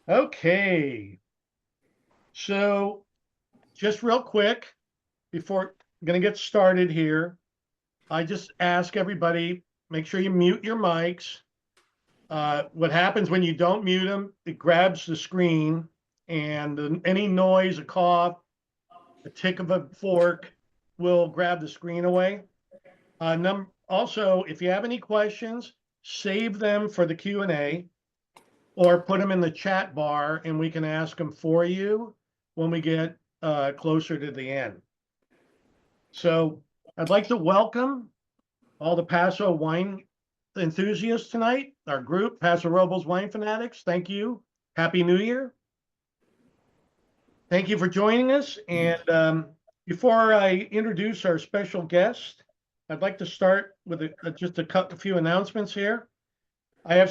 Okay, so just real quick before I'm going to get started here, I just ask everybody make sure you mute your mics. What happens when you don't mute them? It grabs the screen, and any noise, a cough, a tick of a fork will grab the screen away. Also, if you have any questions, save them for the Q&A or put them in the chat bar and we can ask them for you when we get closer to the end. So I'd like to welcome all the Paso wine enthusiasts tonight, our group, Paso Robles Wine Fanatics. Thank you. Happy New Year. Thank you for joining us. And before I introduce our special guest, I'd like to start with just a few announcements here. I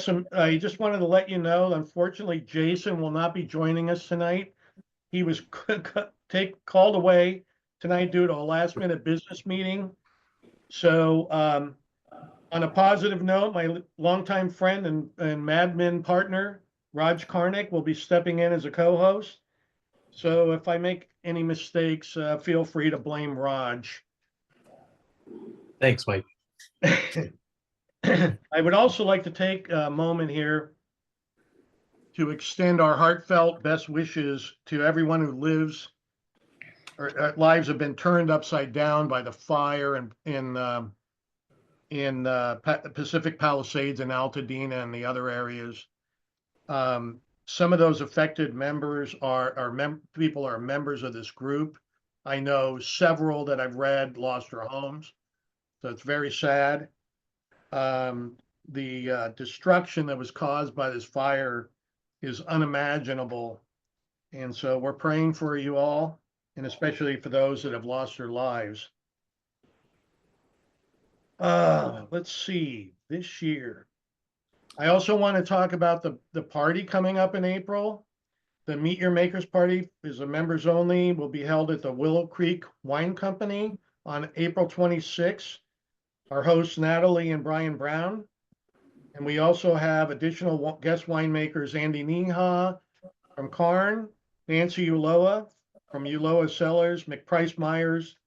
just wanted to let you know, unfortunately, Jason will not be joining us tonight. He was called away tonight due to a last minute business meeting. So on a positive note, my longtime friend and Mad Men partner, Raj Karnik, will be stepping in as a co-host. So if I make any mistakes, feel free to blame Raj. Thanks, Mike. I would also like to take a moment here to extend our heartfelt best wishes to everyone who lives or lives have been turned upside down by the fire in Pacific Palisades and Altadena and the other areas. Some of those affected members people are members of this group. I know several that I've read lost their homes, so it's very sad. The destruction that was caused by this fire is unimaginable, and so we're praying for you all, and especially for those that have lost their lives. Let's see, this year. I also want to talk about the party coming up in April. The Meet Your Makers party is a members only, will be held at the Willow Creek Wine Company on April 26th. Our hosts, Natalie and Brian Brown. And we also have additional guest winemakers, Andy Nieha from Karn, Nancy Ulloa from Ulloa Cellars, McPrice Myers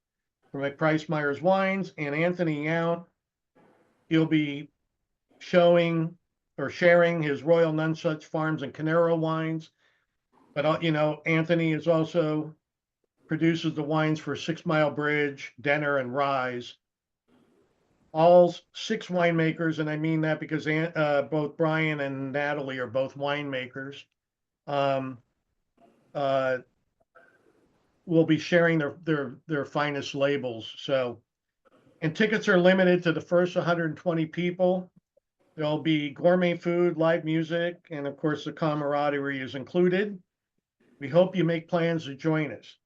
from McPrice Myers Wines, and Anthony Yount. He'll be showing or sharing his Royal Nunsuch Farms and Canero wines. But, Anthony is also produces the wines for 6 Mile Bridge, Denner, and Rise. All 6 winemakers, and I mean that because both Brian and Natalie are both winemakers, will be sharing their finest labels. So, and tickets are limited to the first 120 people. There'll be gourmet food, live music, and of course the camaraderie is included. We hope you make plans to join us.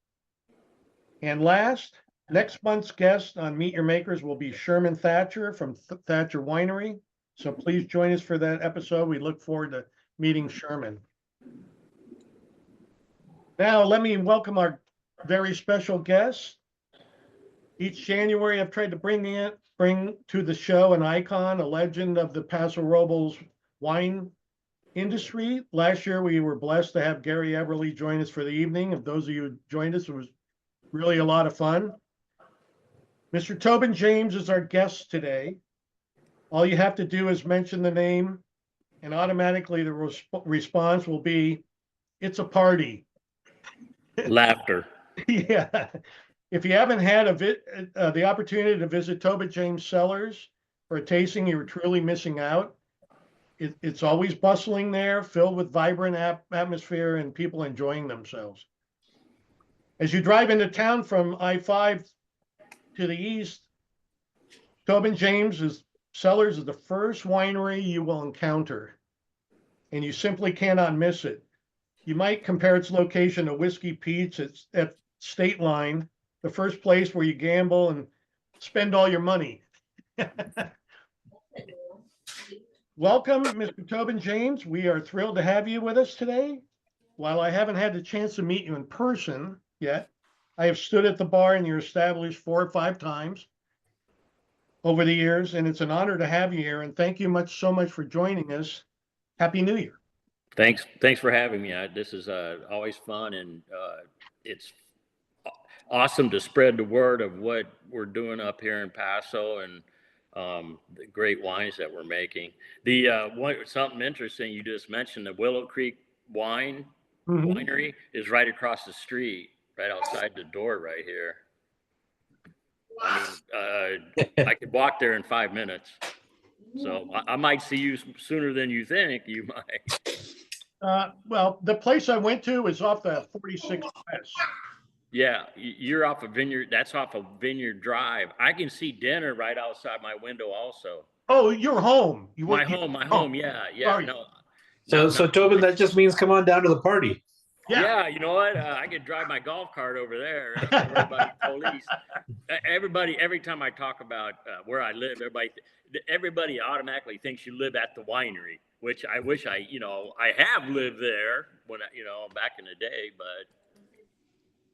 And last, next month's guest on Meet Your Makers will be Sherman Thatcher from Thatcher Winery. So please join us for that episode. We look forward to meeting Sherman. Now, let me welcome our very special guest. Each January, I've tried to bring to the show an icon, a legend of the Paso Robles wine industry. Last year, we were blessed to have Gary Everly join us for the evening. If those of you who joined us, it was really a lot of fun. Mr. Tobin James is our guest today. All you have to do is mention the name, and automatically the response will be, "It's a party." Laughter. Yeah. If you haven't had the opportunity to visit Tobin James Cellars for a tasting, you were truly missing out. It's always bustling there, filled with vibrant atmosphere and people enjoying themselves. As you drive into town from I-5 to the east, Tobin James Cellars is the first winery you will encounter, and you simply cannot miss it. You might compare its location to Whiskey Pete's at State Line, the first place where you gamble and spend all your money. Welcome, Mr. Tobin James. We are thrilled to have you with us today. While I haven't had the chance to meet you in person yet, I have stood at the bar in your establishment 4 or 5 times over the years, and it's an honor to have you here. And thank you so much for joining us. Happy New Year. Thanks for having me. This is always fun, and it's awesome to spread the word of what we're doing up here in Paso and the great wines that we're making. The something interesting you just mentioned, the Willow Creek Winery is right across the street, right outside the door, right here. I mean, I could walk there in 5 minutes, so I might see you sooner than you think. You might. Well, the place I went to is off the 46 West. Yeah, you're off of Vineyard. That's off of Vineyard Drive. I can see dinner right outside my window, also. Oh, you're home. My home. Yeah. Sorry. No. So Tobin, that just means come on down to the party. Yeah, you know what? I could drive my golf cart over there. Everybody, police. Everybody. Every time I talk about where I live, everybody automatically thinks you live at the winery, which I wish I have lived there when back in the day, but.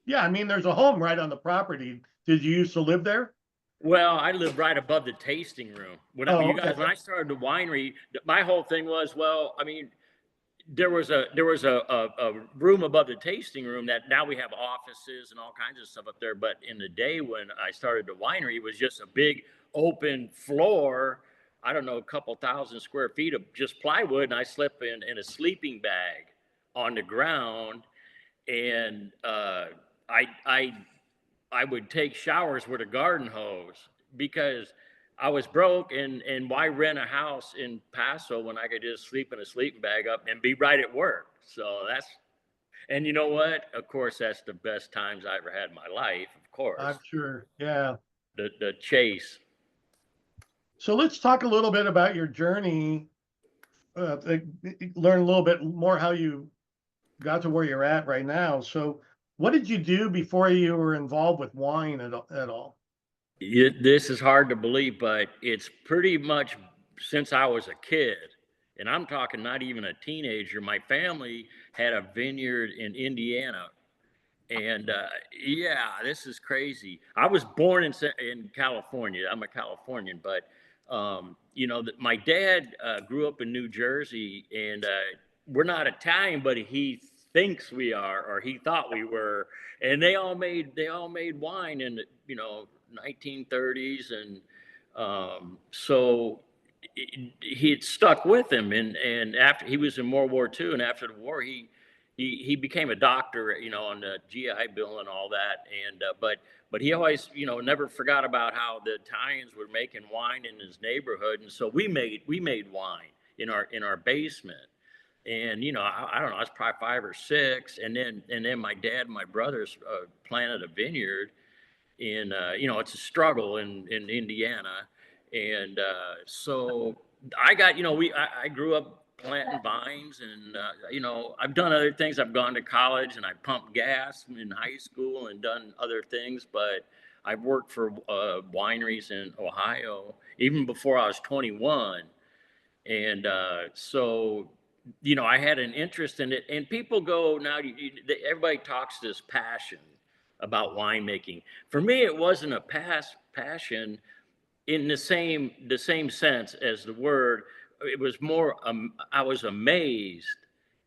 Yeah, I mean, there's a home right on the property. Did you used to live there? Well, I lived right above the tasting room. When I started the winery, my whole thing was, well, I mean, there was a room above the tasting room that now we have offices and all kinds of stuff up there. But in the day when I started the winery, it was just a big open floor. I don't know, a couple thousand square feet of just plywood, and I slept in a sleeping bag on the ground, and I would take showers with a garden hose because I was broke, and why rent a house in Paso when I could just sleep in a sleeping bag up and be right at work? So and you know what? Of course, that's the best times I ever had in my life, of course. I'm sure. Yeah. The chase. So let's talk a little bit about your journey. Learn a little bit more how you got to where you're at right now. So what did you do before you were involved with wine at all? This is hard to believe, but it's pretty much since I was a kid, and I'm talking not even a teenager. My family had a vineyard in Indiana, and yeah, this is crazy. I was born in California. I'm a Californian, but my dad grew up in New Jersey, and we're not Italian, but he thinks we are, or he thought we were, and they all made wine in 1930s, and so he had stuck with him, and after he was in World War II, and after the war he became a doctor, on the GI Bill and all that, and but he always never forgot about how the Italians were making wine in his neighborhood, and so we made wine in our basement. And I don't know, I was probably 5 or 6, and then my dad and my brothers planted a vineyard in it's a struggle in Indiana, and so I got I grew up planting vines, and I've done other things. I've gone to college, and I pumped gas in high school and done other things, but I've worked for wineries in Ohio even before I was 21, and so I had an interest in it. And people go now, everybody talks this passion about winemaking. For me, it wasn't a passion in the same sense as the word. It was more, I was amazed,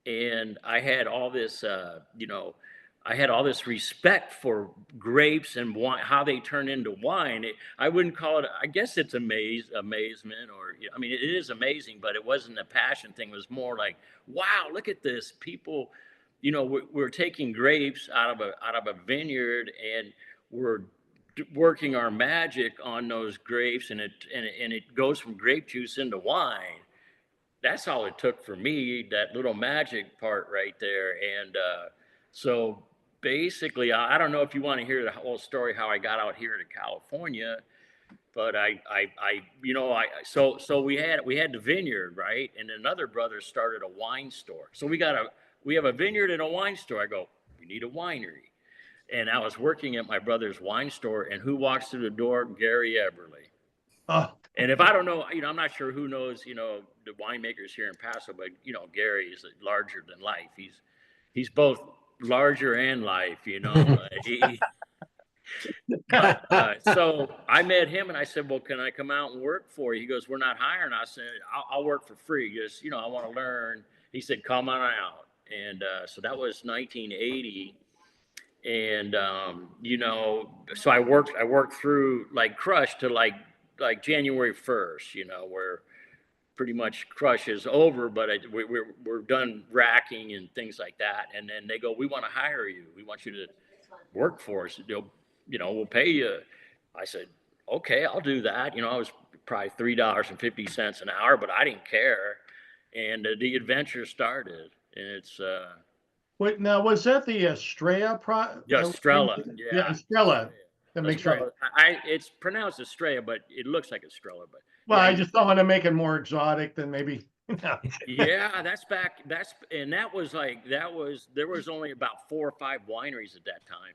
and I had all this, I had all this respect for grapes and wine, how they turn into wine. I wouldn't call it, I guess it's amazement, or, I mean, it is amazing, but it wasn't a passion thing. It was more like, wow, look at this. People, we're taking grapes out of a vineyard, and we're working our magic on those grapes, and it goes from grape juice into wine. That's all it took for me, that little magic part right there. And so basically, I don't know if you want to hear the whole story how I got out here to California, but so we had the vineyard, right, and another brother started a wine store. So we have a vineyard and a wine store. I go, we need a winery, and I was working at my brother's wine store, and who walks through the door? Gary Eberly. Oh. And if I don't know, I'm not sure who knows, the winemakers here in Paso, but Gary is larger than life. He's both larger and life, so I met him, and I said, well, can I come out and work for you? He goes, we're not hiring. I said, I'll work for free. Just, I want to learn. he said, come on out. And so that was 1980. And you know, so I worked through like Crush to like January 1st, you know, where pretty much Crush is over, but we're done racking and things like that. And then they go, we want to hire you. We want you to work for us. You know, we'll pay you. I said, okay, I'll do that. You know, I was probably $3.50 an hour, but I didn't care. And the adventure started. And it's Wait, now was that the Estrella Estrella, Yeah, yeah. Estrella. That makes sense. Estrella. It's pronounced Estrella, but it looks like Estrella. But Well, yeah, I just don't want to make it more exotic than maybe. yeah, that's back. That was like there was only about 4 or 5 wineries at that time.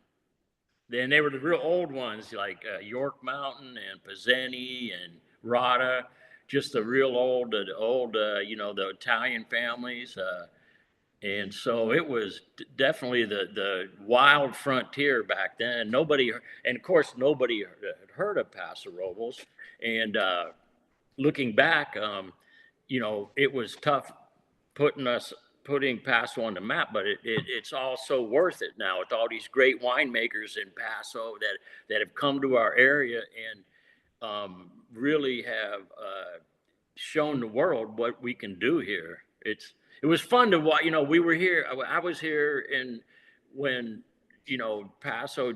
Then they were the real old ones like York Mountain and Pizzeni and Rada, just the real old, you know, the Italian families. And so it was definitely the wild frontier back then. Nobody, and of course, nobody had heard of Paso Robles. And looking back, you know, it was tough putting Paso on the map, but it's also worth it now with all these great winemakers in Paso that have come to our area and really have shown the world what we can do here. It was fun to watch. You know, we were here. I was here when, you know, Paso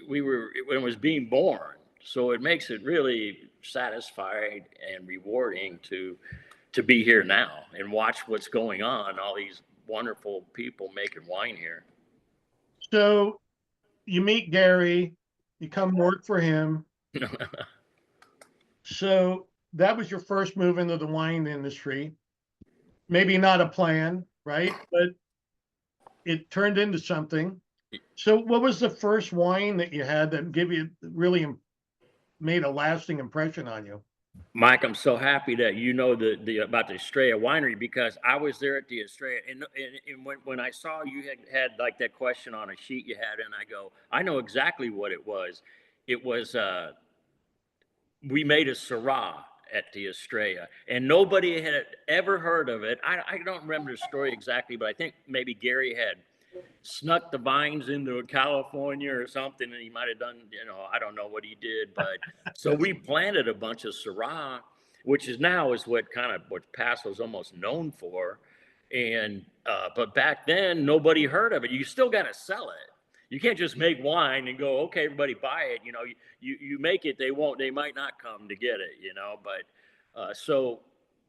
we were when it was being born. So it makes it really satisfying and rewarding to be here now and watch what's going on. All these wonderful people making wine here. So you meet Gary, you come work for him. So that was your first move into the wine industry. Maybe not a plan, right? But it turned into something. So what was the first wine that you had that really made a lasting impression on you? Mike, I'm so happy that you know about the Estrella winery, because I was there at the Estrella, and when I saw you had like that question on a sheet you had, and I go, I know exactly what it was. It was we made a Syrah at the Estrella, and nobody had ever heard of it. I don't remember the story exactly, but I think maybe Gary had snuck the vines into California or something, and he might have done, you know, I don't know what he did, but so we planted a bunch of Syrah, which is what Paso's almost known for. And but back then nobody heard of it. You still got to sell it. You can't just make wine and go, okay, everybody buy it. You know, you make it, they might not come to get it, you know. But so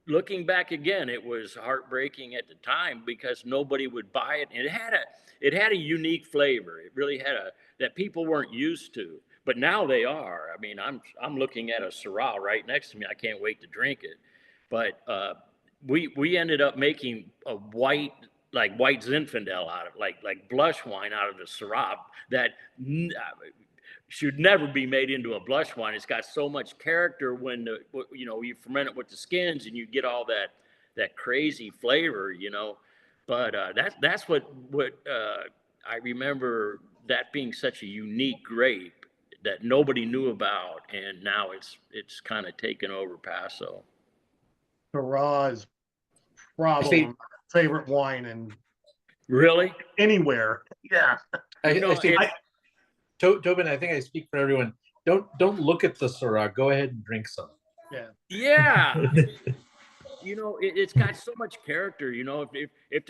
looking back again, it was heartbreaking at the time because nobody would buy it. And it had a unique flavor. It really had that people weren't used to, but now they are. I mean, I'm looking at a Syrah right next to me. I can't wait to drink it. But we ended up making a white Zinfandel out of like blush wine out of the Syrah that should never be made into a blush wine. It's got so much character when you ferment it with the skins and you get all that crazy flavor, you know. But that's what I remember, that being such a unique grape that nobody knew about, and now it's kind of taken over Paso. Syrah is probably my favorite wine and really anywhere. Yeah. Tobin, I think I speak for everyone. Don't look at the Syrah. Go ahead and drink some. Yeah. You know, it's got so much character. You know, if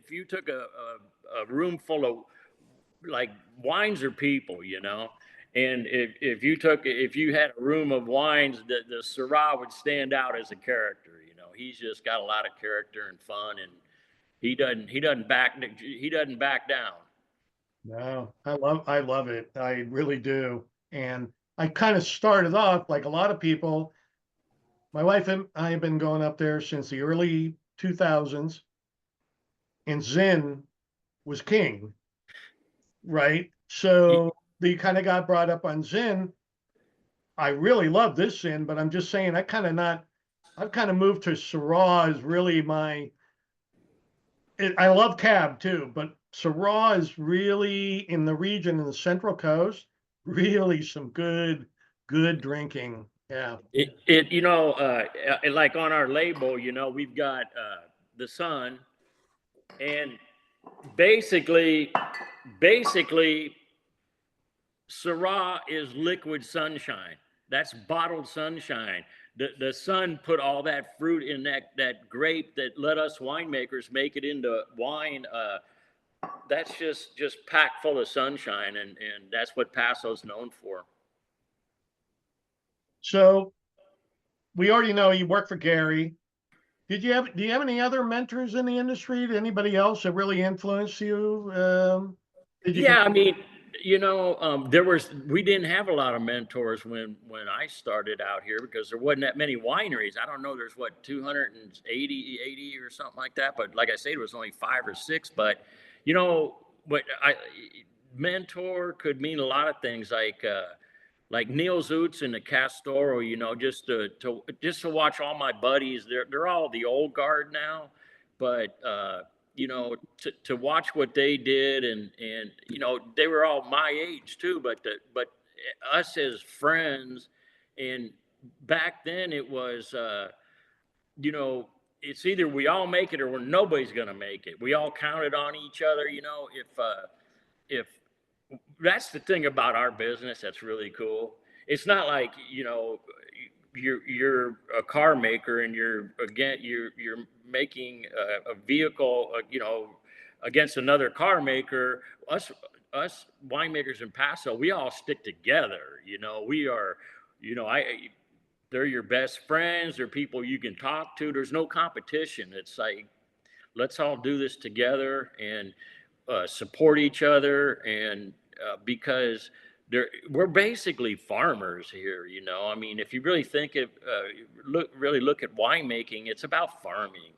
you took a room full of like wines are people, you know, and if you had a room of wines, the Syrah would stand out as a character. You know, he's just got a lot of character and fun, and he doesn't back down. No, I love it. I really do. And I kind of started off like a lot of people. My wife and I have been going up there since the early 2000s, and Zin was king, right? So they kind of got brought up on Zin. I really love this Zin, but I'm just saying I've kind of moved to Syrah is really I love Cab too, but Syrah is really in the region in the Central Coast, really some good drinking. Yeah. Like on our label, you know, we've got the sun, and basically, Syrah is liquid sunshine. That's bottled sunshine. The sun put all that fruit in that grape that let us winemakers make it into wine. That's just packed full of sunshine, and that's what Passo's known for. So we already know you work for Gary. Do you have any other mentors in the industry? Did anybody else that really influenced you? I mean, we didn't have a lot of mentors when I started out here because there wasn't that many wineries. I don't know, there's what, 280 or something like that. But like I said, it was only 5 or 6. But, mentor could mean a lot of things like Neil Zoots and the Castoro, just to watch all my buddies. They're all the old guard now, but to watch what they did, and they were all my age too, but us as friends, and back then it was it's either we all make it or nobody's gonna make it. We all counted on each other. If that's the thing about our business that's really cool. It's not like you're a car maker and you're making a vehicle against another car maker. Us winemakers in Paso, we all stick together. We are, they're your best friends. They're people you can talk to. There's no competition. It's like, let's all do this together and support each other. And because we're basically farmers here, I mean, if you really think of look at winemaking, it's about farming.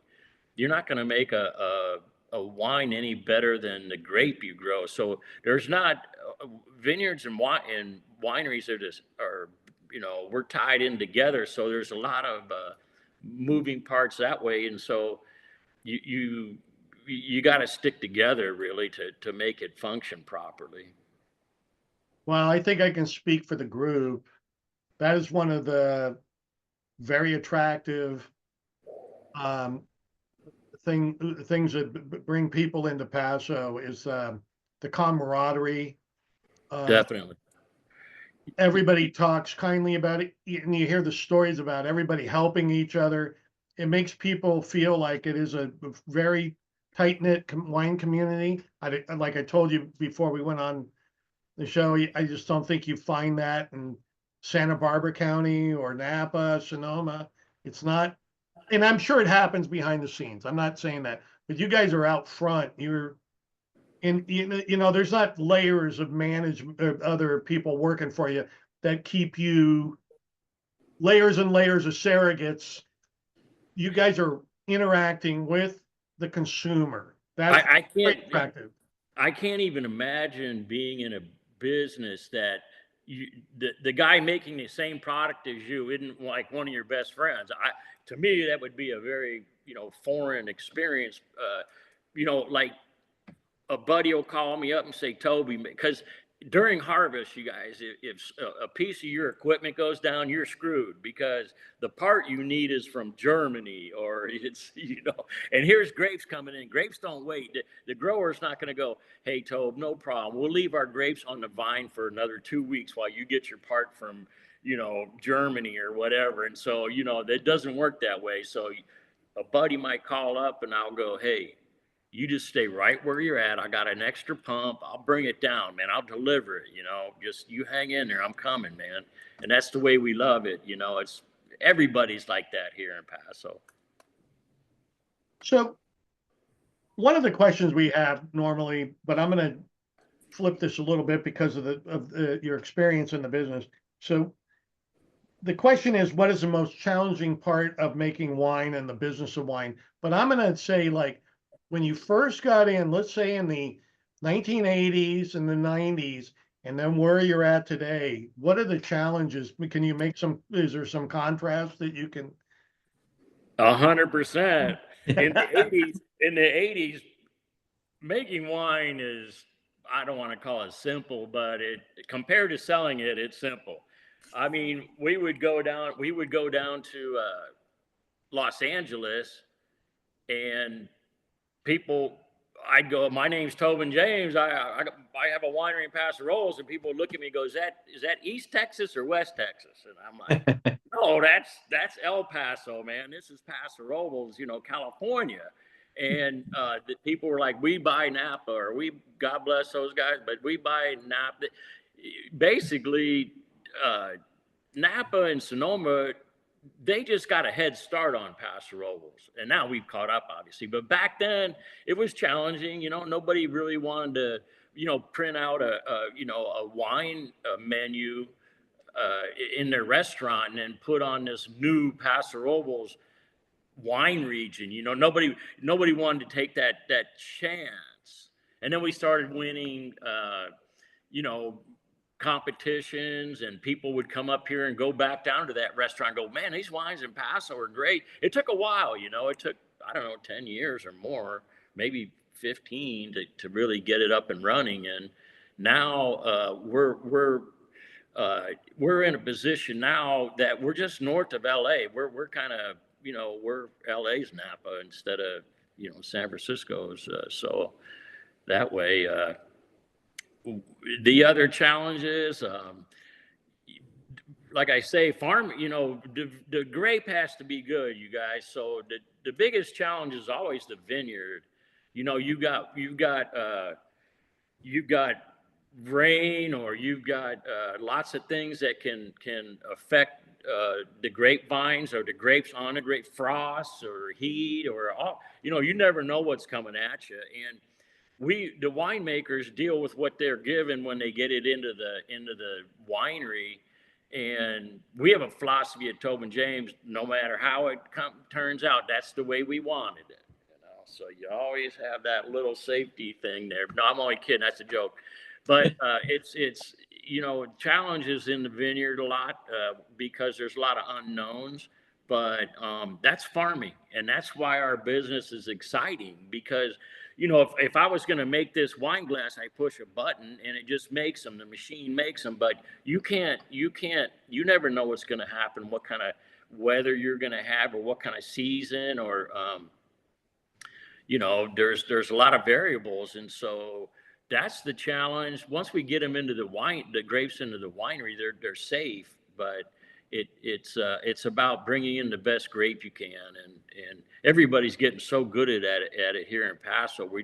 You're not going to make a wine any better than the grape you grow. So there's not vineyards and wineries are we're tied in together. So there's a lot of moving parts that way, and so you got to stick together really to make it function properly. Well, I think I can speak for the group. That is one of the very attractive things that bring people into Paso is the camaraderie. Definitely. Everybody talks kindly about it, and you hear the stories about everybody helping each other. It makes people feel like it is a very tight-knit wine community. Like I told you before we went on the show, I just don't think you find that in Santa Barbara County or Napa, Sonoma. It's not, and I'm sure it happens behind the scenes. I'm not saying that, but you guys are out front. You're in, there's not layers of management of other people working for you that keep you, layers and layers of surrogates. You guys are interacting with the consumer. That's quite attractive. I can't even imagine being in a business that the guy making the same product as you isn't like one of your best friends. To me, that would be a very foreign experience. Like a buddy will call me up and say, Toby, because during harvest, you guys, if a piece of your equipment goes down, you're screwed because the part you need is from Germany, or it's, and here's grapes coming in. Grapes don't wait. The grower's not going to go, hey, Toby, no problem. We'll leave our grapes on the vine for another 2 weeks while you get your part from, Germany or whatever. And so, that doesn't work that way. So a buddy might call up and I'll go, hey, you just stay right where you're at. I got an extra pump. I'll bring it down, man. I'll deliver it, just you hang in there. I'm coming, man. And that's the way we love it. It's everybody's like that here in Paso. So one of the questions we have normally, but I'm going to flip this a little bit because of your experience in the business. So the question is, what is the most challenging part of making wine and the business of wine? But I'm going to say, like, when you first got in, let's say in the 1980s and the 90s, and then where you're at today, what are the challenges? Can you make is there some contrast that you can? 100%. In the 80s, making wine is, I don't want to call it simple, but compared to selling it, it's simple. I mean, we would go down to Los Angeles and people, I'd go, my name's Tobin James. I have a winery in Paso Robles, and people look at me and go, is that East Texas or West Texas? And I'm like, no, that's El Paso, man. This is Paso Robles, California. And the people were like, we buy Napa, or God bless those guys, but we buy Napa. Basically, Napa and Sonoma, they just got a head start on Paso Robles, and now we've caught up, obviously. But back then, it was challenging. Nobody really wanted to, print out a wine menu in their restaurant and then put on this new Paso Robles wine region. Nobody wanted to take that chance. And then we started winning, competitions, and people would come up here and go back down to that restaurant and go, man, these wines in Paso are great. It took a while, it took, I don't know, 10 years or more, maybe 15 to really get it up and running. And now we're in a position now that we're just north of LA. We're kind of, we're LA's Napa instead of, San Francisco's. So that way, the other challenges, like I say, farm, the grape has to be good, you guys. So the biggest challenge is always the vineyard. You've got rain, or you've got lots of things that can affect the grapevines, or the grapes on the grape, frost or heat, or all, you never know what's coming at you. And the winemakers deal with what they're given when they get it into the winery. And we have a philosophy at Tobin James, no matter how it turns out, that's the way we wanted it. So you always have that little safety thing there. No, I'm only kidding. That's a joke. But it's challenges in the vineyard a lot because there's a lot of unknowns. But that's farming, and that's why our business is exciting. Because if I was going to make this wine glass, I push a button and it just makes them. The machine makes them, but you never know what's going to happen, what kind of weather you're going to have, or what kind of season, or there's a lot of variables. And so that's the challenge. Once we get them into the grapes into the winery, they're safe, but it's about bringing in the best grape you can, and everybody's getting so good at it here in Paso. We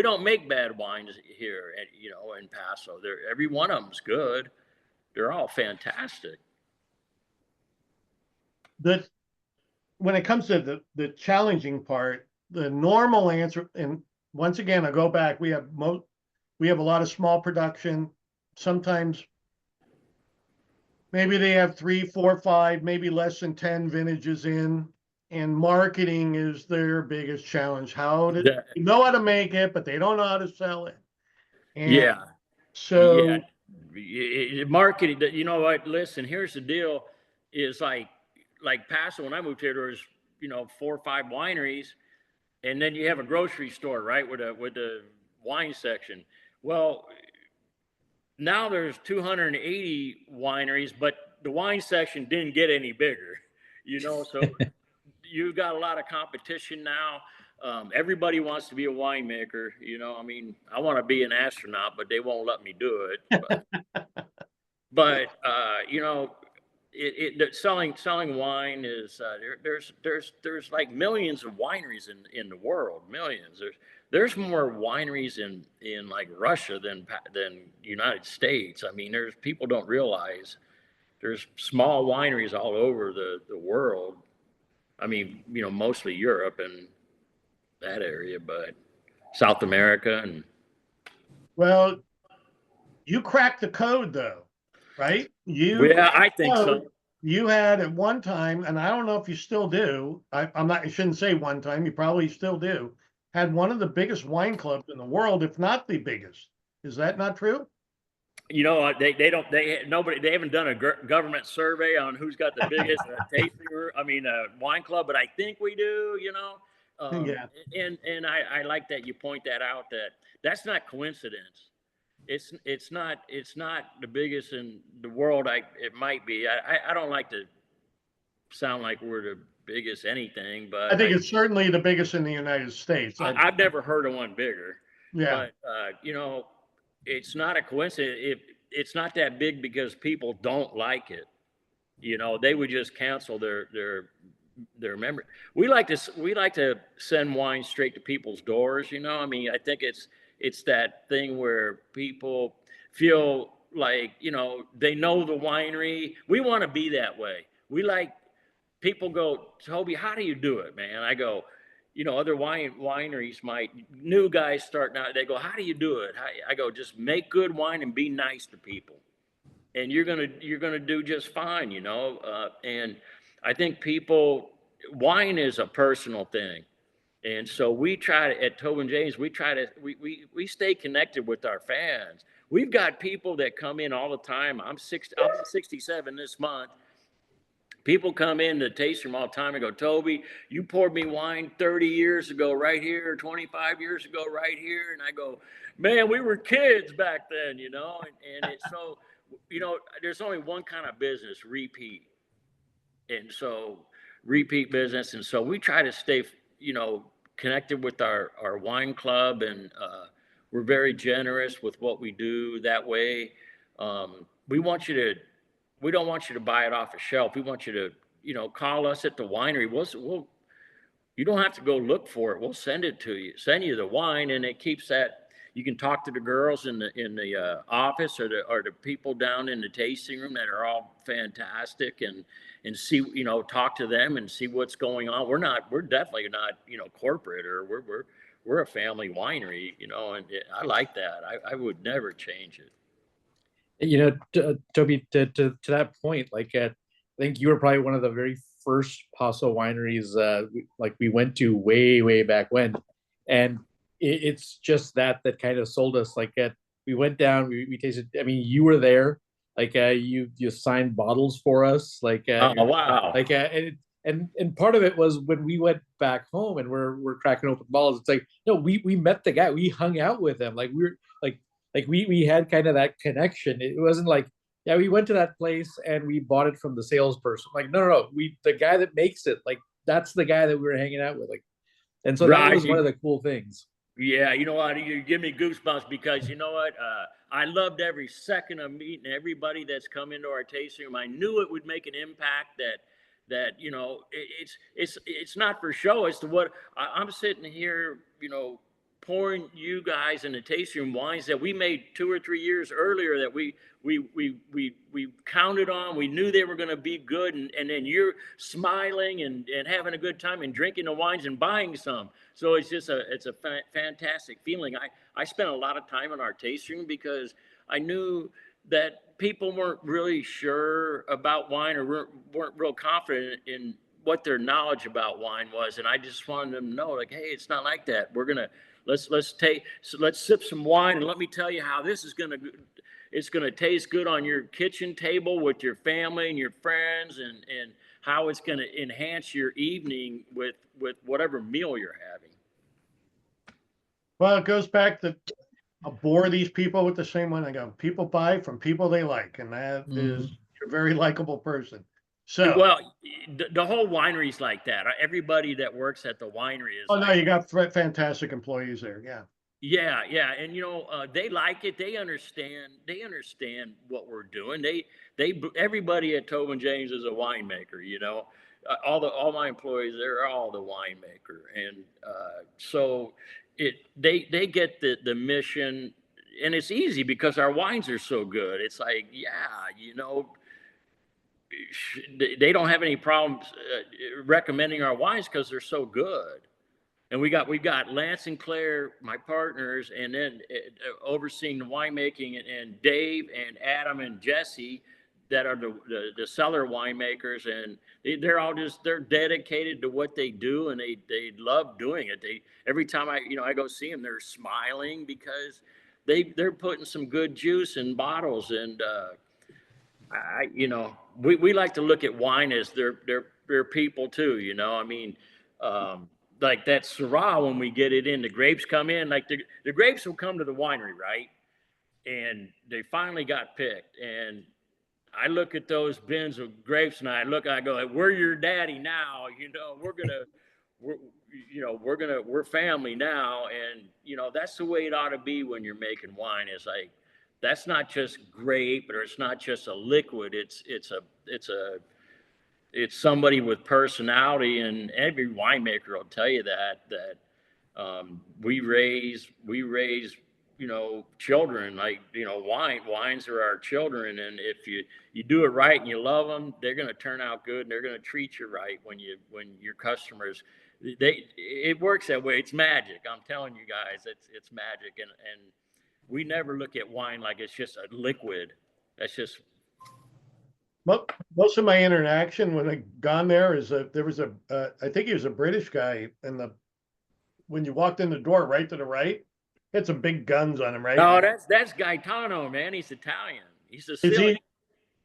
don't make bad wines here in Paso. Every one of them's good. They're all fantastic. When it comes to the challenging part, the normal answer, and once again, I go back, we have a lot of small production. Sometimes maybe they have 3, 4, 5, maybe less than 10 vintages in, and marketing is their biggest challenge. They know how to make it, but they don't know how to sell it. And so marketing, you know what, listen, here's the deal, is like Paso, when I moved here, there was 4 or 5 wineries, and then you have a grocery store, right, with the wine section. Well, now there's 280 wineries, but the wine section didn't get any bigger, so you've got a lot of competition now. Everybody wants to be a winemaker. I want to be an astronaut, but they won't let me do it. But selling wine is there's like millions of wineries in the world, millions. There's more wineries in like Russia than United States. There's people don't realize there's small wineries all over the world. Mostly Europe and that area, but South America and. Well, you cracked the code though, right? Yeah, I think so. You had at one time, and I don't know if you still do. I shouldn't say one time. You probably still do. Had one of the biggest wine clubs in the world, if not the biggest. Is that not true? They haven't done a government survey on who's got the biggest wine club, but I think we do. Yeah. And I like that you point that out. That's not coincidence. It's not the biggest in the world. It might be. I don't like to sound like we're the biggest anything, I but think it's certainly the biggest in the United States. I've never heard of one bigger. Yeah. But you know, it's not a coincidence. It's not that big because people don't like it. You know, they would just cancel their member. We like to send wine straight to people's doors. You know, I mean, I think it's that thing where people feel like, you know, they know the winery. We want to be that way. We like people go, Toby, how do you do it, man? I go, you know, other wineries might, new guys starting out, they go, how do you do it? I go, just make good wine and be nice to people, and you're gonna do just fine, you know. And I think wine is a personal thing, and so we try to, at Tobin James, we stay connected with our fans. We've got people that come in all the time. I'll be 67 this month. People come in to taste room all the time and go, Toby, you poured me wine 30 years ago right here, 25 years ago right here. And I go, man, we were kids back then, you know. And it's so, you know, there's only one kind of business, repeat. And so repeat business. And so we try to stay, you know, connected with our wine club, and we're very generous with what we do that way. We want you to, we don't want you to buy it off a shelf. We want you to, you know, call us at the winery. You don't have to go look for it. We'll send it to you, send you the wine, and it keeps that. You can talk to the girls in the office, or the people down in the tasting room that are all fantastic, and see, you know, talk to them and see what's going on. We're definitely not, you know, corporate, or we're a family winery, you know, and I like that. I would never change it. You know, Toby, to that point, like I think you were probably one of the very first Paso wineries we went to way back when, and it's just that kind of sold us. Like we went down, we tasted. I mean, you were there, like you signed bottles for us, like Oh wow, like and part of it was when we went back home and we're cracking open bottles. It's like, no, we met the guy, we hung out with him, like we had kind of that connection. It wasn't like, yeah, we went to that place and we bought it from the salesperson. Like, no, the guy that makes it, like that's the guy that we were hanging out with, like, and so that was one of the cool things. Yeah, you know what? You give me goosebumps, because you know what? I loved every second of meeting everybody that's come into our tasting room. I knew it would make an impact. That you know, it's not for show. It's to what I'm sitting here, you know, pouring you guys in the tasting room wines that we made 2 or 3 years earlier, that we counted on. We knew they were going to be good, and then you're smiling and having a good time and drinking the wines and buying some. So it's just a fantastic feeling. I spent a lot of time in our tasting room because I knew that people weren't really sure about wine, or weren't real confident in what their knowledge about wine was, and I just wanted them to know, like, hey, it's not like that. Let's sip some wine, and let me tell you how this is it's gonna taste good on your kitchen table with your family and your friends, and how it's gonna enhance your evening with whatever meal you're having. Well, it goes back to, I'll bore these people with the same one. I go, people buy from people they like, and that is a very likable person. So, well, the whole winery's like that. Everybody that works at the winery is. Oh no, you got fantastic employees there. Yeah. Yeah, and you know, they like it. They understand what we're doing. Everybody at Tobin James is a winemaker. You know, all my employees, they're all the winemaker, and so they get the mission, and it's easy because our wines are so good. It's like, yeah, you know, they don't have any problems recommending our wines because they're so good. And we've got Lance and Claire, my partners, and then overseeing the winemaking, and Dave and Adam and Jesse, that are the cellar winemakers, and they're dedicated to what they do, and they love doing it. Every time I go see them, they're smiling because they're putting some good juice in bottles, and we like to look at wine as they're people too. You know, I mean. Like that Syrah, when we get it in, the grapes come in, like the grapes will come to the winery, right? And they finally got picked. And I look at those bins of grapes and I go, we're your daddy now. We're family now. And, that's the way it ought to be when you're making wine. Is like, that's not just grape, or it's not just a liquid. It's somebody with personality, and every winemaker will tell you that we raise children like wines are our children, and if you do it right and you love them, they're going to turn out good, and they're going to treat you right when your customers, it works that way. It's magic. I'm telling you guys, it's magic, and we never look at wine like it's just a liquid. That's just Most of my interaction when I gone there is there was I think he was a British guy, and when you walked in the door right to the right, had some big guns on him, right? no, that's Gaetano, man. He's Italian. He's Is Sicilian.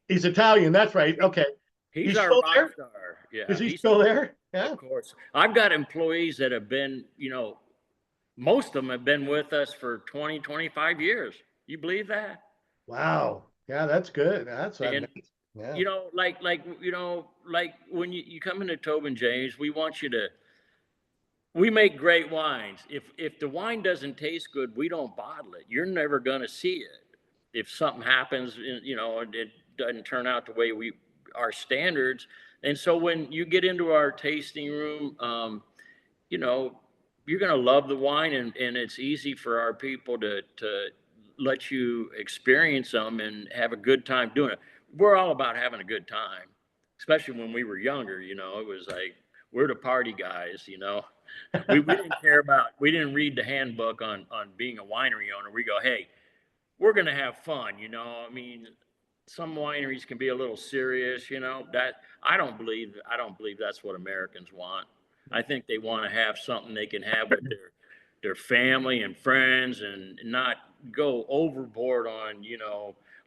he's Italian, that's right. Okay. He's He's our still rock there? star. Yeah, Is he he's still there? Yeah. Of course. I've got employees that have been, most of them have been with us for 20, 25 years. You believe that? Wow. Yeah, that's good. That's And, yeah. like when you come into Tobin James, we make great wines. If the wine doesn't taste good, we don't bottle it. You're never going to see it. If something happens, and it doesn't turn out the way our standards. And so when you get into our tasting room, you're going to love the wine, and it's easy for our people to let you experience them and have a good time doing it. We're all about having a good time, especially when we were younger. It was like, we're the party guys. We didn't we didn't read the handbook on being a winery owner. We go, hey, we're going to have fun. I mean, some wineries can be a little serious, that I don't believe that's what Americans want. I think they want to have something they can have with their family and friends, and not go overboard on,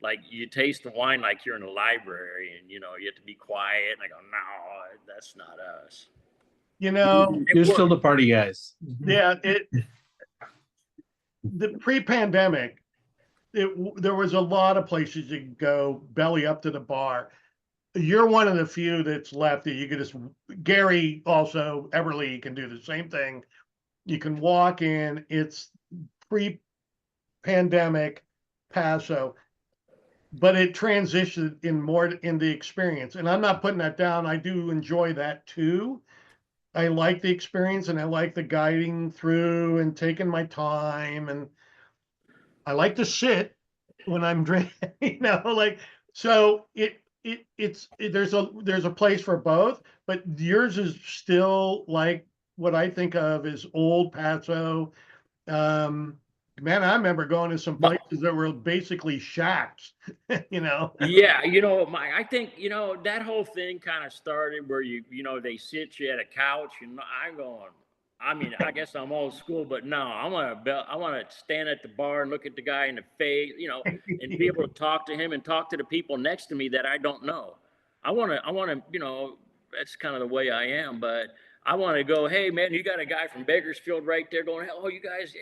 like you taste the wine like you're in a library, and, you have to be quiet. And I go, no, that's not us. You're still the party guys. Yeah, the pre-pandemic, there was a lot of places you could go belly up to the bar. You're one of the few that's left that you could just, Gary also, Everly can do the same thing. You can walk in, it's pre-pandemic Paso, but it transitioned in the experience. And I'm not putting that down. I do enjoy that too. I like the experience, and I like the guiding through and taking my time, and I like to sit when I'm drinking, so there's a place for both, but yours is still like what I think of as old Paso. Man, I remember going to some places that were basically shacks, Yeah, I think, that whole thing kind of started where they sit you at a couch, and I guess I'm old school, but no, I want to stand at the bar and look at the guy in the face, and be able to talk to him and talk to the people next to me that I don't know. I want to, that's kind of the way I am, but I want to go, hey man, you got a guy from Bakersfield right there going, oh, you guys,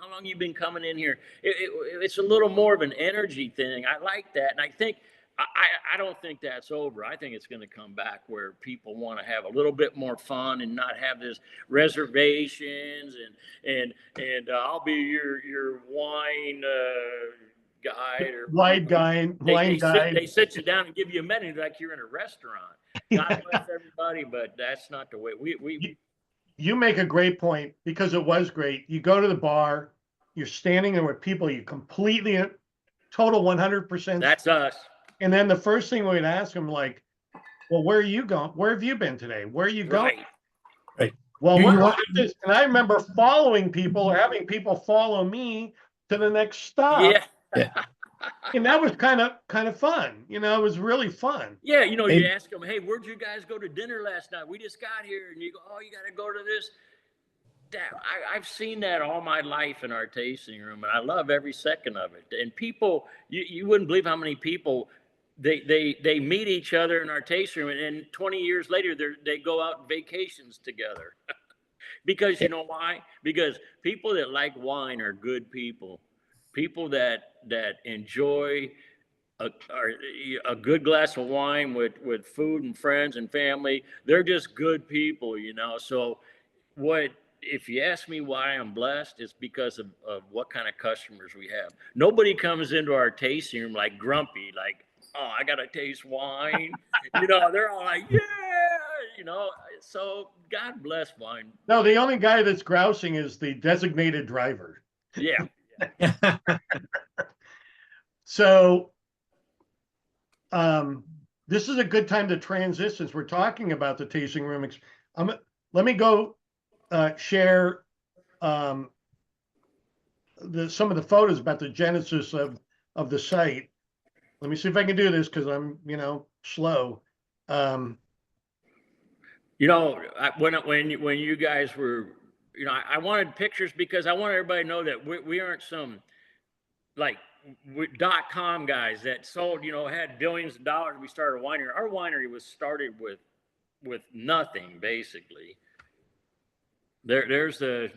how long you been coming in here? It's a little more of an energy thing. I like that. And I think, I don't think that's over. I think it's going to come back where people want to have a little bit more fun and not have this reservations and I'll be your wine guide or wine guide. They sit you down and give you a menu like you're in a restaurant. God bless everybody, but that's not the way you make a great point, because it was great. You go to the bar, you're standing there with people you completely, total 100%. That's us. And then the first thing we'd ask them, like, well, where are you going? Where have you been today? Where are you going? Right. Well, this? And I remember following people, or having people follow me to the next stop. Yeah. And that was kind of fun. It was really fun. Yeah, you ask them, hey, where'd you guys go to dinner last night? We just got here. And you go, oh, you got to go to this. I've seen that all my life in our tasting room, and I love every second of it. And people, you wouldn't believe how many people they meet each other in our tasting room, and 20 years later they go out on vacations together. Because you know why? Because people that like wine are good people that enjoy a good glass of wine with food and friends and family. They're just good people, you know. So what if you ask me why I'm blessed, it's because of what kind of customers we have. Nobody comes into our tasting room like grumpy, like, oh, I gotta taste wine. You know, they're all like, yeah, you know. So God bless wine. No, the only guy that's grousing is the designated driver. Yeah. So this is a good time to transition since we're talking about the tasting room. Let me go share some of the photos about the genesis of the site. Let me see if I can do this because I'm, slow. You know, when you guys were, you know, I wanted pictures because I want everybody to know that we aren't some like .com guys that sold, you know, had billions of dollars. We started a winery. Our winery was started with nothing basically. There's the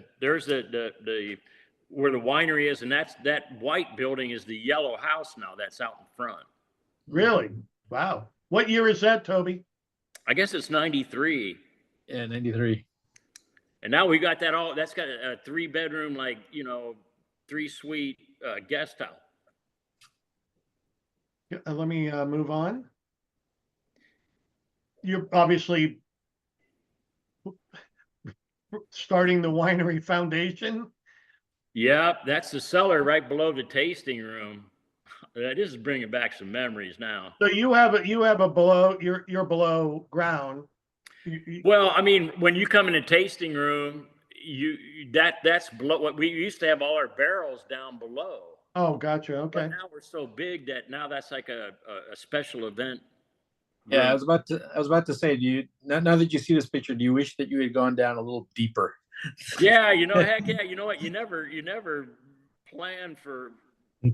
where the winery is, and that white building is the yellow house now that's out in front. Really? Wow. What year is that, Toby? I guess it's 93. Yeah, 93. And now we got that all, that's got a 3-bedroom, like, you know, 3-suite guest house. Let me move on. You're obviously starting the winery foundation. Yeah, that's the cellar right below the tasting room. This is bringing back some memories now. So you have a below, you're below ground. Well, I mean, when you come in the tasting room, that's below. What we used to have all our barrels down below. Oh, gotcha. Okay. But now we're so big that now that's like a special event. Yeah, I was about to say, do you now that you see this picture, do you wish that you had gone down a little deeper? Yeah, you know, heck yeah, you know what? You never plan for,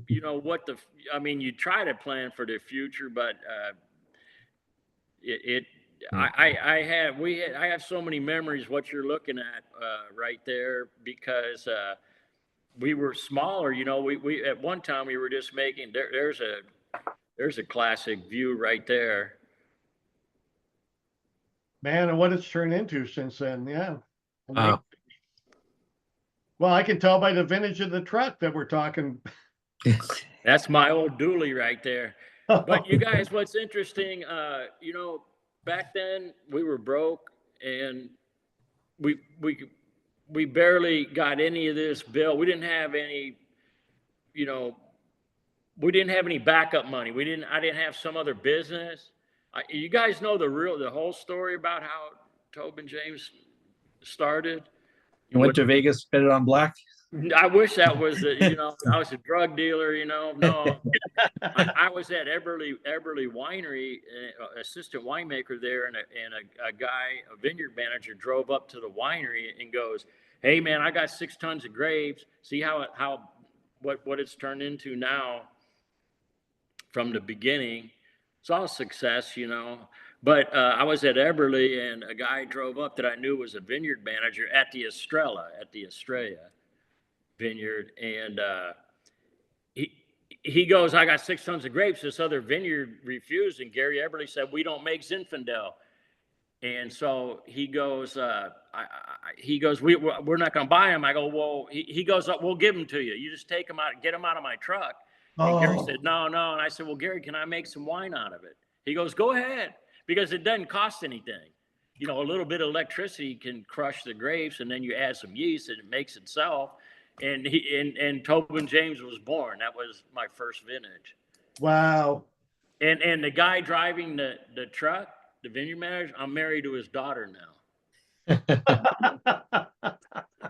you know, I mean, you try to plan for the future, but I have so many memories what you're looking at right there because we were smaller, you know, we at one time we were just making there's a classic view right there. Man, and what it's turned into since then. Yeah. Wow. Well, I can tell by the vintage of the truck that we're talking. That's my old dually right there. But you guys, what's interesting, you know, back then we were broke and we barely got any of this bill. We didn't have any, you know, we didn't have any backup money. I didn't have some other business. You guys know the whole story about how Tobin James started? You went to Vegas, bet it on black? I wish that was, you know, I was a drug dealer, you know. No, I was at Eberly Winery, assistant winemaker there, and a guy, a vineyard manager, drove up to the winery and goes, "Hey, man, I got 6 tons of grapes. See what it's turned into now from the beginning. It's all success, you know." But I was at Eberly, and a guy drove up that I knew was a vineyard manager at the Estrella vineyard, and he goes, "I got 6 tons of grapes." This other vineyard refused, and Gary Eberly said, "We don't make Zinfandel." And so he goes, we're not going to buy them. I go, well, he goes, "We'll give them to you. You just take them out, get them out of my truck." And Gary said, no. And I said, "Well, Gary, can I make some wine out of it?" He goes, "Go ahead," because it doesn't cost anything. You know, a little bit of electricity can crush the grapes, and then you add some yeast and it makes itself. And and Tobin James was born. That was my first vintage. Wow. And the guy driving the truck, the vineyard manager, I'm married to his daughter now.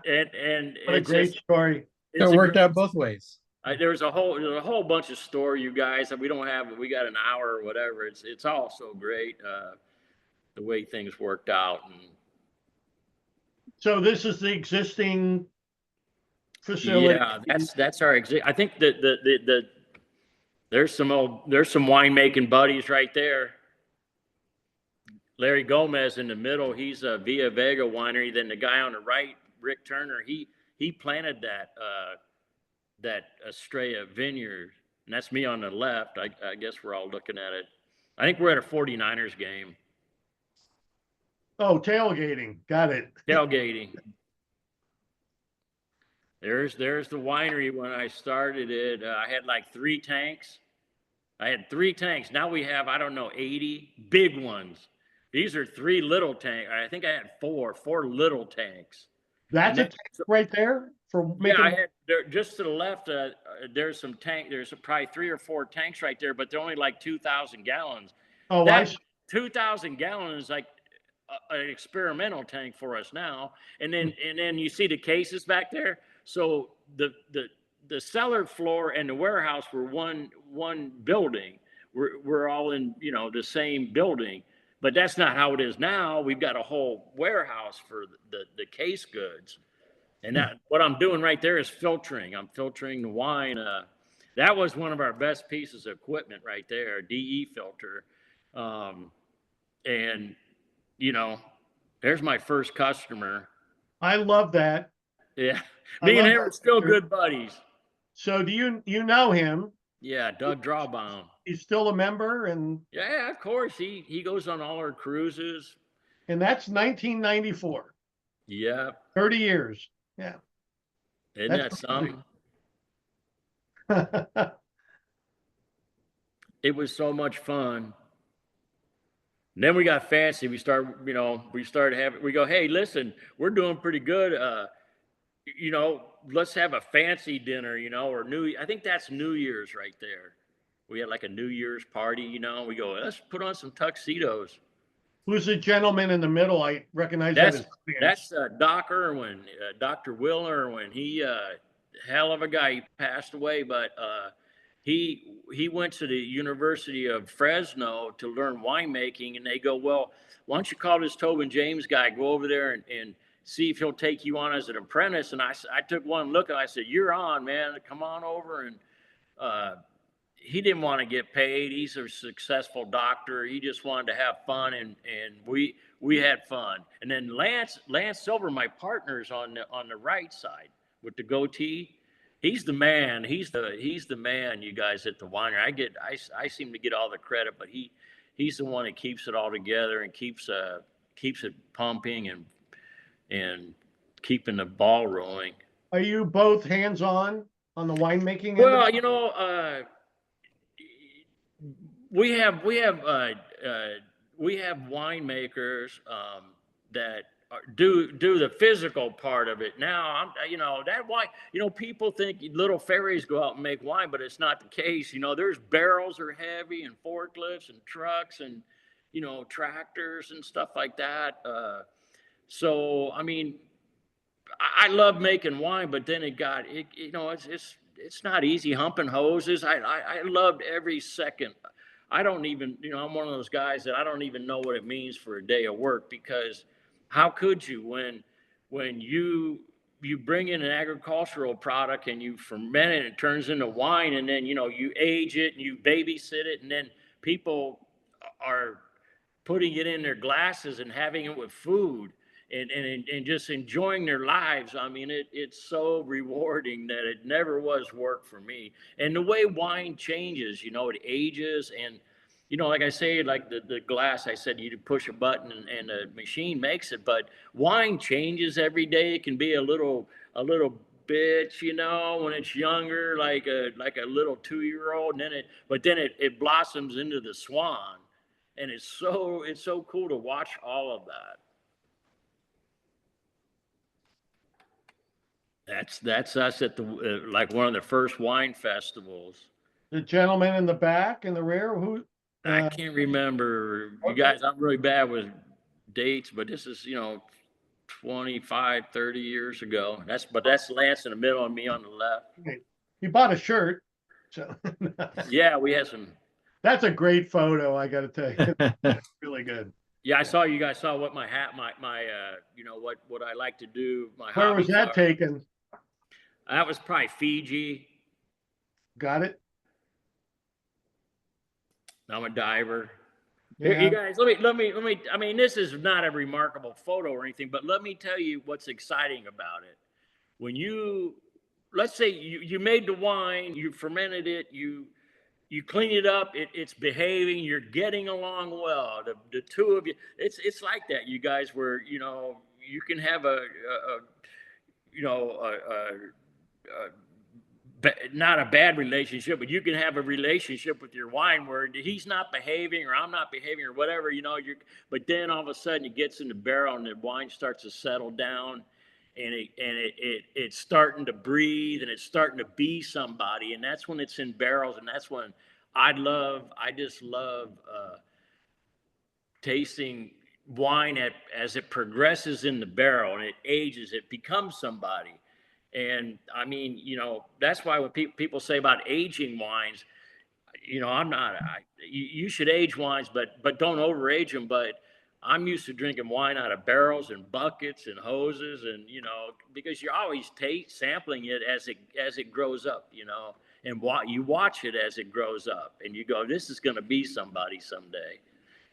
and what a great story. It worked out both ways. There's a whole bunch of story, you guys, that we don't have. We got an hour or whatever. It's all so great, the way things worked out. And so this is the existing facility. yeah, that's our I think that there's some winemaking buddies right there. Larry Gomez in the middle, he's a Villa Vega winery. Then the guy on the right, Rick Turner, he planted that Estrella vineyard. And that's me on the left. I guess we're all looking at it. I think we're at a 49ers game. Oh, tailgating. Got it. Tailgating. There's the winery. When I started it, I had like 3 tanks. I had 3 tanks. Now we have, I don't know, 80 big ones. These are 3 little tanks. I think I had 4 little tanks. That's a tank right there for making. Yeah, I had there, just to the left. There's some tank. There's probably 3 or 4 tanks right there, but they're only like 2,000 gallons. Oh, that 2,000 gallons is like an experimental tank for us now. And then you see the cases back there. So the cellar floor and the warehouse were one building. We're all in, you know, the same building, but that's not how it is now. We've got a whole warehouse for the case goods. And that what I'm doing right there is filtering. I'm filtering the wine. That was one of our best pieces of equipment right there, DE filter. And you know, there's my first customer. I love that. Yeah. Me and him are still good buddies. So do you know him? Yeah, Doug Drawbaum. He's still a member, and yeah, of course. He goes on all our cruises. And that's 1994. Yeah. 30 years. Yeah. Isn't that something? It was so much fun. And then we got fancy. We started having, we go, hey, listen, we're doing pretty good. You know, let's have a fancy dinner, you know, or I think that's New Year's right there. We had like a New Year's party, you know, we go, let's put on some tuxedos. Who's the gentleman in the middle? I recognize that's Doc Irwin, Dr. Will Irwin. He, hell of a guy. He passed away, but he went to the University of Fresno to learn winemaking, and they go, well, why don't you call this Tobin James guy, go over there and see if he'll take you on as an apprentice. And I took one look and I said, you're on, man, come on over. And he didn't want to get paid. He's a successful doctor. He just wanted to have fun, and we had fun. And then Lance Silver, my partner's on the right side with the goatee. He's the man. He's the man, you guys, at the winery. I seem to get all the credit, but he's the one that keeps it all together and keeps it pumping and keeping the ball rolling. Are you both hands-on the winemaking? Well, you know, we have winemakers that do the physical part of it. Now, you know, that wine, you know, people think little fairies go out and make wine, but it's not the case. You know, there's barrels are heavy and forklifts and trucks and, you know, tractors and stuff like that. So, I mean, I love making wine, but then you know, it's not easy humping hoses. I loved every second. I don't even, you know, I'm one of those guys that I don't even know what it means for a day of work, because how could you when you bring in an agricultural product and you ferment it, it turns into wine, and then, you know, you age it and you babysit it, and then people are putting it in their glasses and having it with food and just enjoying their lives. I mean, it's so rewarding that it never was work for me. And the way wine changes, you know, it ages, and, you know, like I say, like the glass, I said, you push a button and the machine makes it, but wine changes every day. It can be a little bitch, you know, when it's younger, like a little 2-year-old, and then it blossoms into the swan. And it's so cool to watch all of that. That's us at the like one of the first wine festivals. The gentleman in the back, in the rear, who? I can't remember. You guys, I'm really bad with dates, but this is, you know, 25, 30 years ago. That's Lance in the middle and me on the left. You bought a shirt. So yeah, we had some. That's a great photo, I got to tell you. It's really good. Yeah, I saw you guys saw what my hat, my you know, what I like to do. Where was that taken? That was probably Fiji. Got it. I'm a diver. Yeah. You guys, let me. I mean, this is not a remarkable photo or anything, but let me tell you what's exciting about it. When let's say you made the wine, you fermented it, you you clean it up, it's behaving, you're getting along well. The two of you, it's like that, you guys, where, you know, you can have you know, not a bad relationship, but you can have a relationship with your wine where he's not behaving or I'm not behaving or whatever, you know, but then all of a sudden it gets in the barrel and the wine starts to settle down and it's starting to breathe and it's starting to be somebody. And that's when it's in barrels. And that's when I just love tasting wine as it progresses in the barrel and it ages, it becomes somebody. And I mean, you know, that's why when people say about aging wines, you know, you should age wines, but don't overage them. But I'm used to drinking wine out of barrels and buckets and hoses, and, you know, because you're always sampling it as it grows up, you know, and you watch it as it grows up and you go, this is going to be somebody someday.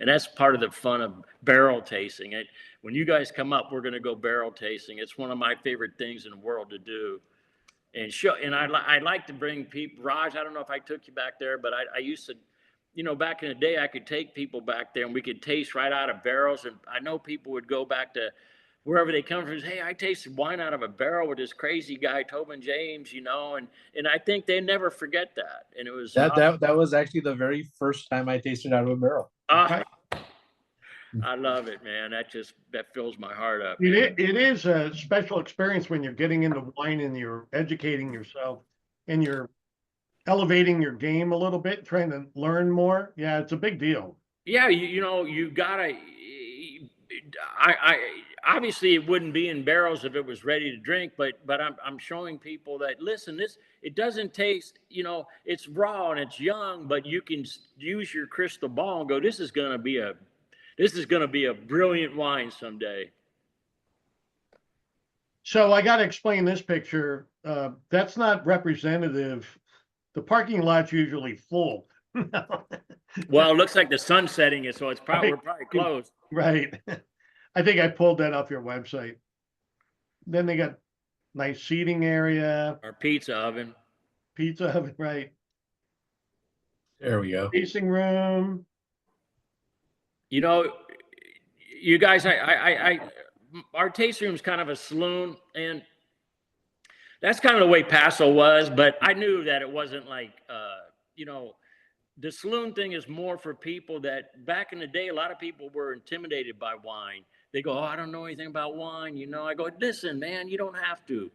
And that's part of the fun of barrel tasting. When you guys come up, we're going to go barrel tasting. It's one of my favorite things in the world to do. And I like to bring people. Raj, I don't know if I took you back there, but I used to, you know, back in the day, I could take people back there and we could taste right out of barrels. And I know people would go back to wherever they come from. Hey, I tasted wine out of a barrel with this crazy guy, Tobin James, you know, and I think they never forget that. And it was that was actually the very first time I tasted out of a barrel. I love it, man. That fills my heart up. It is a special experience when you're getting into wine and you're educating yourself and you're elevating your game a little bit, trying to learn more. Yeah, it's a big deal. Yeah, you know, you gotta. I obviously it wouldn't be in barrels if it was ready to drink, but I'm showing people that, listen, it doesn't taste, you know, it's raw and it's young, but you can use your crystal ball and go, this is gonna be a brilliant wine someday. So I got to explain this picture. That's not representative. The parking lot's usually full. Well, it looks like the sun's setting, so we're probably closed. Right. I think I pulled that off your website. Then they got nice seating area. Our pizza oven. Right. There we go. Tasting room. You know, you guys, our tasting room's kind of a saloon, and that's kind of the way Paso was, but I knew that it wasn't like, you know, the saloon thing is more for people that back in the day, a lot of people were intimidated by wine. They go, oh, I don't know anything about wine. You know, I go, listen, man, you don't have to,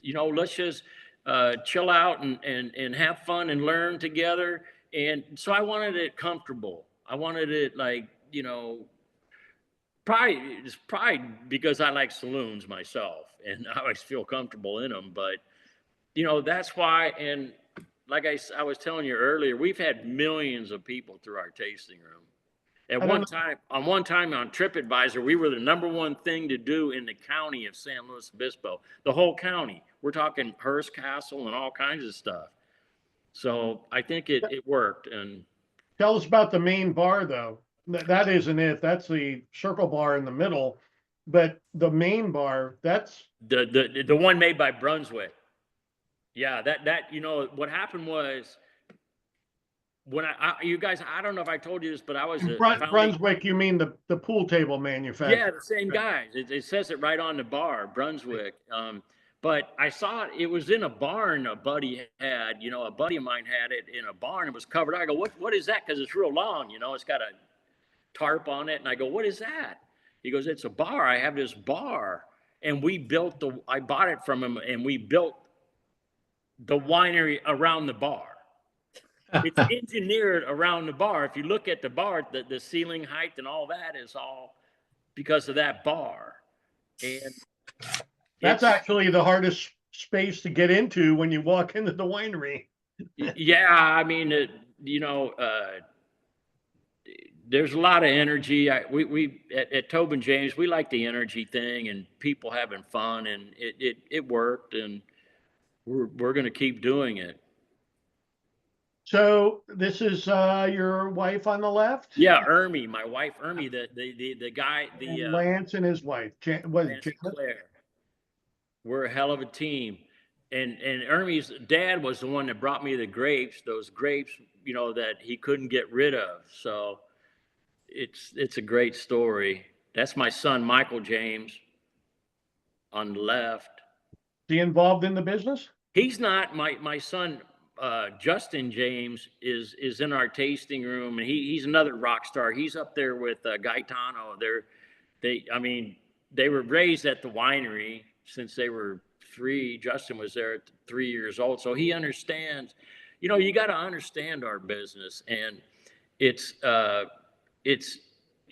you know, let's just chill out and have fun and learn together. And so I wanted it comfortable. I wanted it like, you know, it's probably because I like saloons myself and I always feel comfortable in them. But, you know, that's why. And like I was telling you earlier, we've had millions of people through our tasting room. At one time on TripAdvisor, we were the #1 thing to do in the county of San Luis Obispo, the whole county. We're talking Hearst Castle and all kinds of stuff. So I think it worked. And tell us about the main bar, though. That isn't it. That's the circle bar in the middle. But the main bar, that's the one made by Brunswick. Yeah, that you know, what happened was when you guys, I don't know if I told you this, but I was Brunswick. You mean the pool table manufacturer? Yeah, the same guys. It says it right on the bar, Brunswick. But I saw it was in a barn a buddy had, you know, a buddy of mine had it in a barn. It was covered. I go, what is that? Because it's real long, you know, it's got a tarp on it. And I go, what is that? He goes, it's a bar. I have this bar. And I bought it from him and we built the winery around the bar. It's engineered around the bar. If you look at the bar, the ceiling height and all that is all because of that bar. And that's actually the hardest space to get into when you walk into the winery. Yeah, I mean, you know, there's a lot of energy. We at Tobin James, we like the energy thing and people having fun, and it worked, and we're going to keep doing it. So this is your wife on the left? Yeah, Ermi, my wife, Ermi, the guy, and Lance and his wife, Claire. We're a hell of a team. and Ermie's dad was the one that brought me the grapes, those grapes, you know, that he couldn't get rid of. So it's a great story. That's my son, Michael James, on the left. Is he involved in the business? He's not. My son, Justin James, is in our tasting room, and he's another rock star. He's up there with Gaetano. I mean, they were raised at the winery since they were 3. Justin was there at 3 years old, so he understands. You know, you got to understand our business, and it's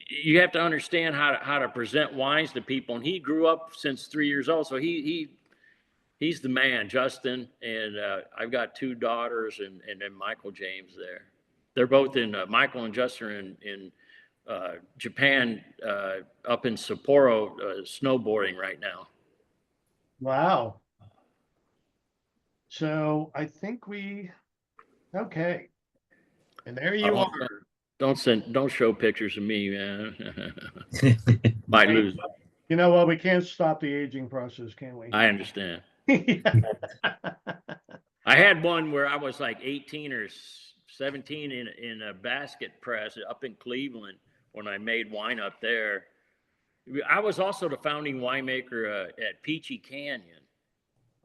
you have to understand how to present wines to people. And he grew up since 3 years old, so he's the man, Justin. And I've got 2 daughters, and then Michael James there. They're both in Michael and Justin are in Japan, up in Sapporo, snowboarding right now. Wow. So I think okay. And there you are. Don't show pictures of me, man. Might lose. You know what? We can't stop the aging process, can we? I understand. I had one where I was like 18 or 17 in a basket press up in Cleveland when I made wine up there. I was also the founding winemaker at Peachy Canyon.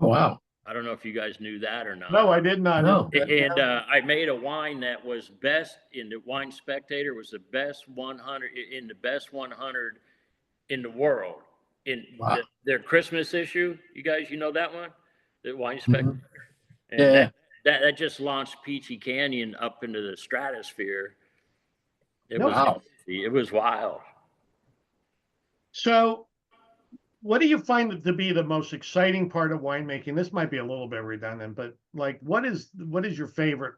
Oh, wow. I don't know if you guys knew that or not. No, I did not. No. And I made a wine that was best in the Wine Spectator, was the best 100 in the best 100 in the world. In their Christmas issue, you guys, you know that one, the Wine Spectator. And Yeah. that just launched Peachy Canyon up into the stratosphere. It was wild. So, what do you find to be the most exciting part of winemaking? This might be a little bit redundant, but like, what is your favorite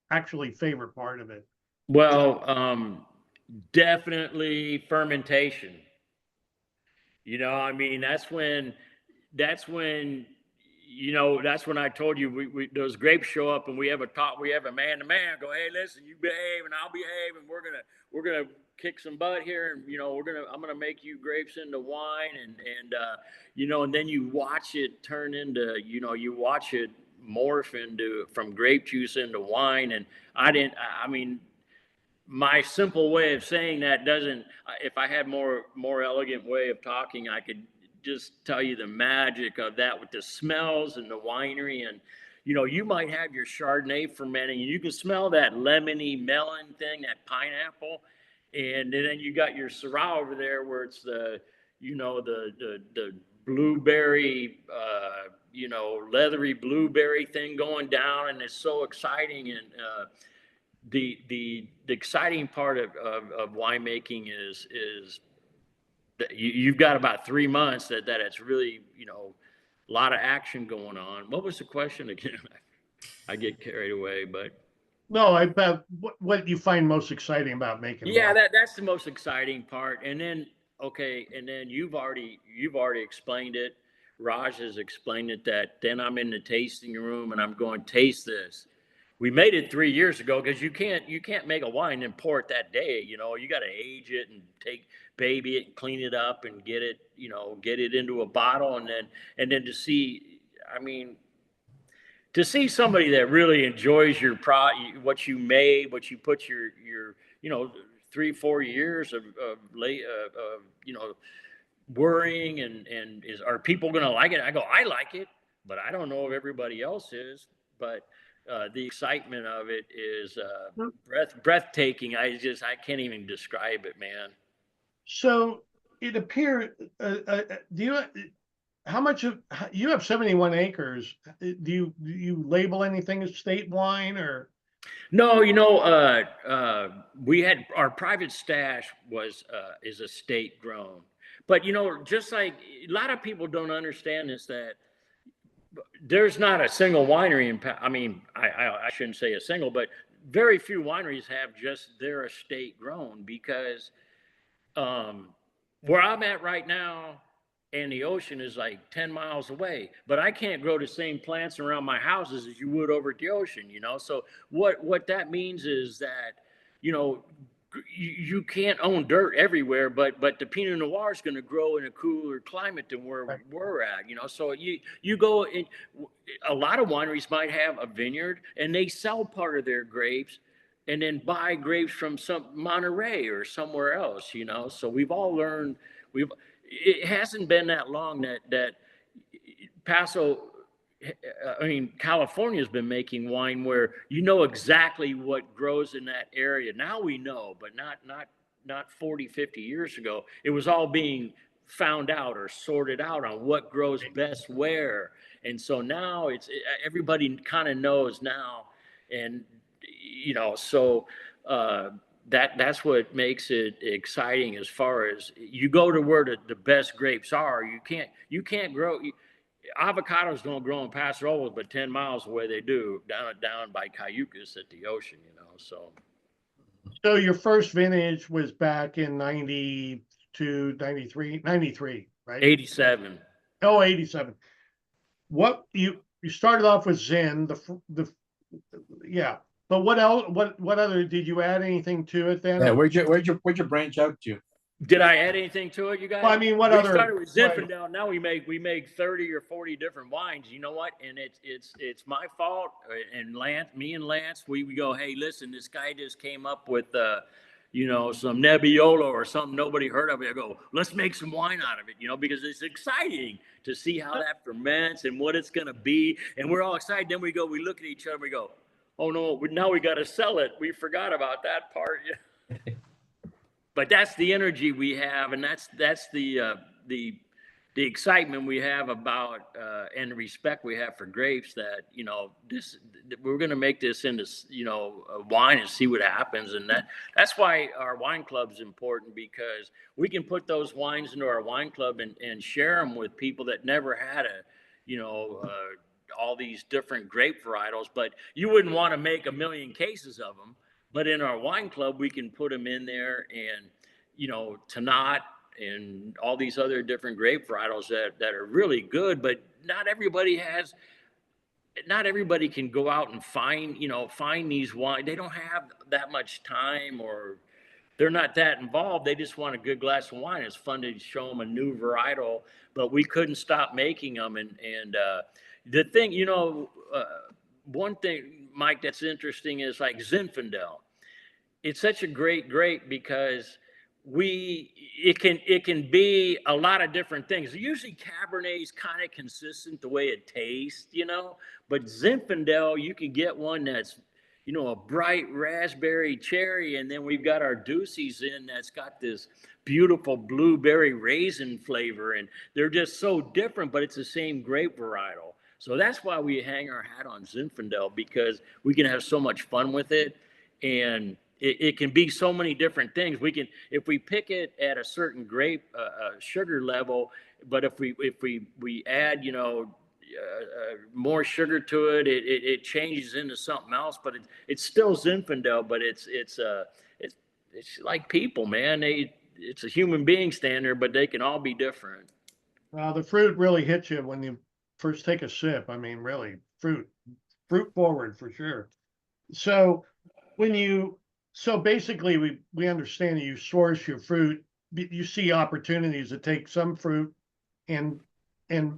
part of it? Well, definitely fermentation. You know, I mean, that's when I told you those grapes show up and we have a man to man, go, hey, listen, you behave and I'll behave, and we're gonna kick some butt here, and I'm gonna make you grapes into wine, and and then you watch it turn into, you watch it morph into from grape juice into wine. And I mean, my simple way of saying that doesn't, if I had more elegant way of talking, I could just tell you the magic of that with the smells and the winery. And you might have your Chardonnay fermenting and you can smell that lemony melon thing, that pineapple, and then you got your Syrah over there where it's the blueberry, leathery blueberry thing going down, and it's so exciting. And the exciting part of winemaking is that you've got about 3 months that it's really, a lot of action going on. What was the question again? I get carried away, but no, I bet what you find most exciting about making wine. that's the most exciting part. And then you've already explained it. Raj has explained it, that then I'm in the tasting room and I'm going, taste this. We made it 3 years ago because you can't make a wine and pour it that day. You got to age it and baby it and clean it up and get it into a bottle, and then to see somebody that really enjoys your what you made, what you put your 3-4 years of worrying, and are people going to like it? I go, I like it, but I don't know if everybody else is. But the excitement of it is breathtaking. I can't even describe it, man. So it appears, how much of, you have 71 acres. Do you label anything as state wine or? No, we had our private stash is a state grown, but just like a lot of people don't understand is that there's not a single winery I shouldn't say a single, but very few wineries have just their estate grown, because where I'm at right now and the ocean is like 10 miles away, but I can't grow the same plants around my houses as you would over at the ocean, So what that means is that, you can't own dirt everywhere, but the Pinot Noir is going to grow in a cooler climate than where Right. we're at, So you go in, a lot of wineries might have a vineyard and they sell part of their grapes and then buy grapes from some Monterey or somewhere else, So we've all learned, it hasn't been that long that Paso, California's been making wine where exactly what grows in that area. Now we know, but not 40, 50 years ago. It was all being found out or sorted out on what grows best where. And so now everybody kind of knows now. And, so that's what makes it exciting as far as you go to where the best grapes are. You can't grow. Avocados don't grow in Paso Robles, but 10 miles away they do, down by Cayucas at the ocean, So your first vintage was back in 92, 93, right? 87. Oh, 87. What you started off with Zin, yeah. But what else? What other did you add anything to it then? Yeah, where'd you branch out to? Did I add anything to it, you guys? Well, I mean, what we other? started with Right. Zinfandel. Now we make 30 or 40 different wines. You know what? And it's my fault. And me and Lance, we go, hey, listen, this guy just came up with some Nebbiolo or something nobody heard of. I go, let's make some wine out of it, because it's exciting to see how that ferments and what it's gonna be. And we're all excited. Then we look at each other, we go, oh no, now we got to sell it. We forgot about that part. But that's the energy we have, and that's the excitement we have about and the respect we have for grapes. That we're going to make this into a wine and see what happens, and that's why our wine club is important, because we can put those wines into our wine club and share them with people that never had all these different grape varietals. But you wouldn't want to make 1 million cases of them. But in our wine club, we can put them in there, and Tanat and all these other different grape varietals that are really good. But not everybody can go out and find these wines. They don't have that much time, or they're not that involved. They just want a good glass of wine. It's fun to show them a new varietal, but we couldn't stop making them. And the thing, one thing, Mike, that's interesting is like Zinfandel. It's such a great grape because it can be a lot of different things. Usually Cabernet is kind of consistent the way it tastes, but Zinfandel, you can get one that's, a bright raspberry cherry. And then we've got our Ducey's in that's got this beautiful blueberry raisin flavor. And they're just so different, but it's the same grape varietal. So that's why we hang our hat on Zinfandel, because we can have so much fun with it. And it can be so many different things. If we pick it at a certain grape sugar level, but if we add, more sugar to it, it changes into something else. But it's still Zinfandel, but it's like people, man. It's a human being standard, but they can all be different. The fruit really hits you when you first take a sip. I mean, really, fruit forward for sure. So basically we understand that you source your fruit. You see opportunities to take some fruit and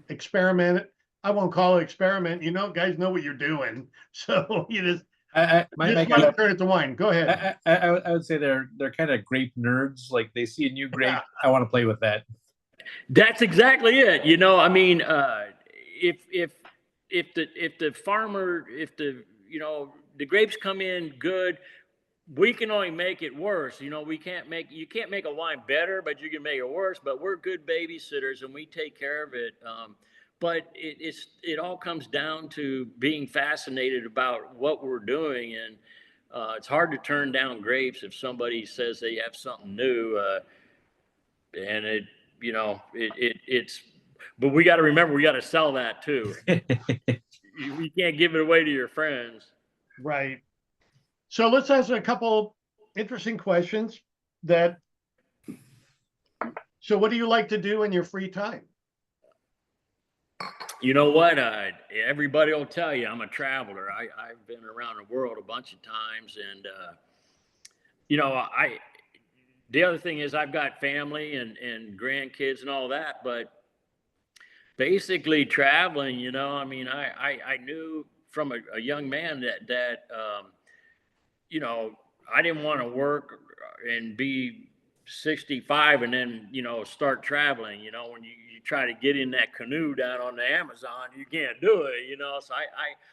experiment it. I won't call it experiment. Guys know what you're doing. So you just turn it to wine. Go ahead. I would say they're kind of grape nerds. Like they see a new grape, yeah. I want to play with that. That's exactly it. If the farmer, the grapes come in good, we can only make it worse. You can't make a wine better, but you can make it worse. But we're good babysitters and we take care of it. But it all comes down to being fascinated about what we're doing. And it's hard to turn down grapes if somebody says they have something new. And it's, but we got to remember, we got to sell that too. You can't give it away to your friends. Right. So let's ask a couple interesting questions. So what do you like to do in your free time? You know what? Everybody will tell you I'm a traveler. I've been around the world a bunch of times, and The other thing is I've got family and grandkids and all that, but basically traveling, I knew from a young man that I didn't want to work and be 65 and then, start traveling, when you try to get in that canoe down on the Amazon, you can't do it. So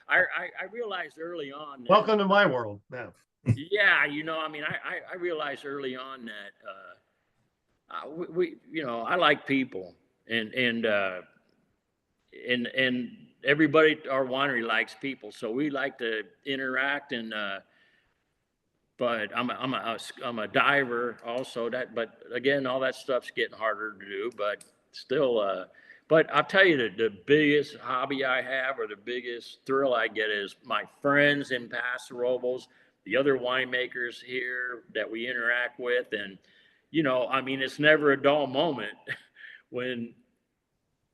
I realized early on that, Welcome to my world now. yeah, I realized early on that, I like people and everybody, our winery likes people. So we like to interact but I'm a diver also but again, all that stuff's getting harder to do, but still, but I'll tell you the biggest hobby I have or the biggest thrill I get is my friends in Paso Robles, the other winemakers here that we interact with. And, it's never a dull moment when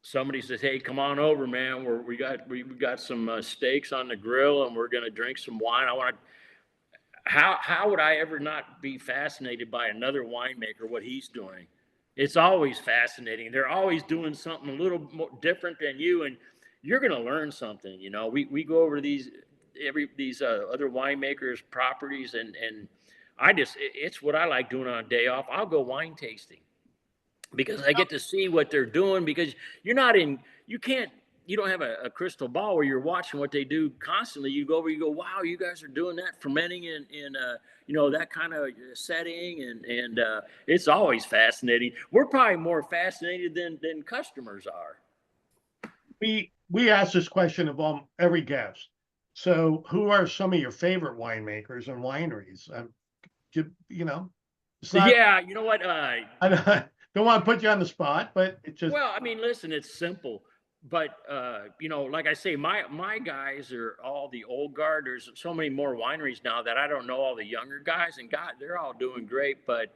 somebody says, "Hey, come on over, man. We got some steaks on the grill, and we're gonna drink some wine." How would I ever not be fascinated by another winemaker, what he's doing? It's always fascinating. They're always doing something a little more different than you, and you're gonna learn something. We go over these other winemakers' properties, and it's what I like doing on a day off. I'll go wine tasting, because I get to see what they're doing, because you don't have a crystal ball where you're watching what they do constantly. You go over, you go, wow, you guys are doing that, fermenting in that kind of setting. And it's always fascinating. We're probably more fascinated than customers are. We ask this question of every guest. So who are some of your favorite winemakers and wineries? It's not, yeah, you know what? I don't want to put you on the spot, but it just. Well, listen, it's simple. But like I say, my guys are all the old guard. There's so many more wineries now that I don't know all the younger guys, and God, they're all doing great. But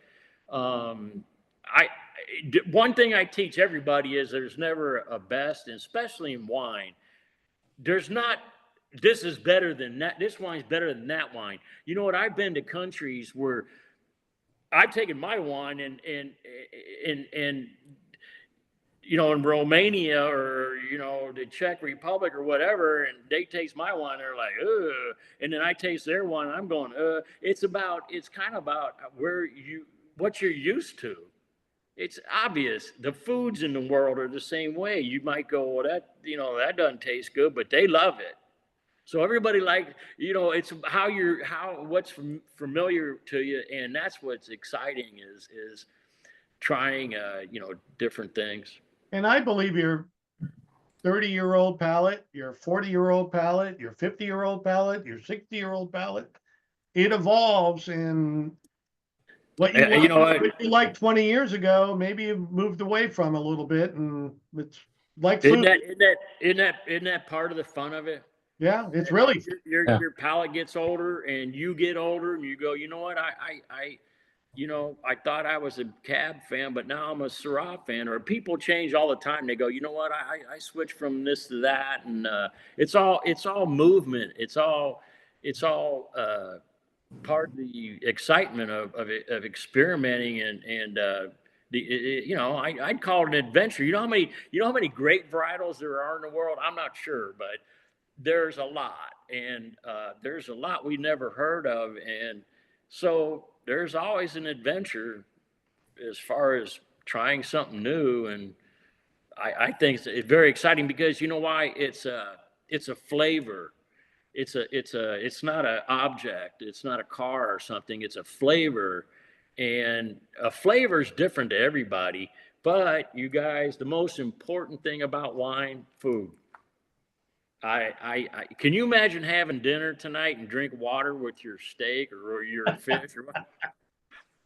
one thing I teach everybody is there's never a best, and especially in wine. There's not. This is better than that. This wine's better than that wine. You know what? I've been to countries where I've taken my wine and in Romania or, the Czech Republic or whatever, and they taste my wine, they're like, ugh. And then I taste their wine, and I'm going, it's kind of about what you're used to. It's obvious. The foods in the world are the same way. You might go, well, that doesn't taste good, but they love it. So everybody it's what's familiar to you. And that's what's exciting is trying, different things. And I believe your 30-year-old palate, your 40-year-old palate, your 50-year-old palate, your 60-year-old palate, it evolves. And what you liked 20 years ago, maybe you've moved away from a little bit, and it's like food. Isn't that part of the fun of it? Yeah, it's really your palate gets older, and you get older, and you go, you know what, I thought I was a Cab fan, but now I'm a Syrah fan. Or people change all the time. They go, you know what? I switch from this to that, and it's all movement. It's all part of the excitement of experimenting and I'd call it an adventure. You know how many grape varietals there are in the world? I'm not sure, but there's a lot, and there's a lot we never heard of, and so there's always an adventure as far as trying something new. And I think it's very exciting, because you know why? It's a flavor. It's not an object. It's not a car or something. It's a flavor, and a flavor is different to everybody. But you guys, the most important thing about wine, food. I can you imagine having dinner tonight and drink water with your steak or your fish?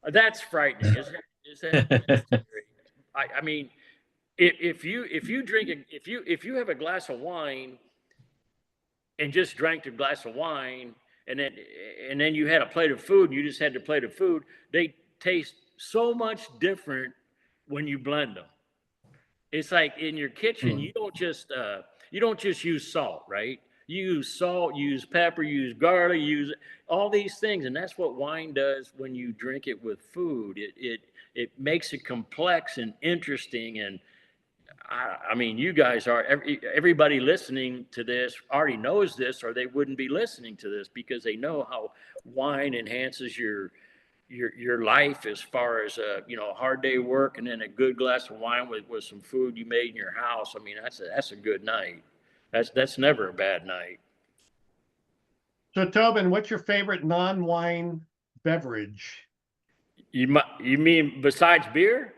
That's frightening. Is that I mean, if you have a glass of wine and just drank a glass of wine, and then you had a plate of food, and you just had the plate of food, they taste so much different when you blend them. It's like in your kitchen, you don't just use salt, right? You use salt, you use pepper, you use garlic, you use all these things, and that's what wine does when you drink it with food. It makes it complex and interesting. And I mean, you guys are everybody listening to this already knows this, or they wouldn't be listening to this because they know how wine enhances your life as far as a hard day work and then a good glass of wine with some food you made in your house. I mean, that's a good night. That's never a bad night. So Tobin, what's your favorite non-wine beverage? You mean besides beer?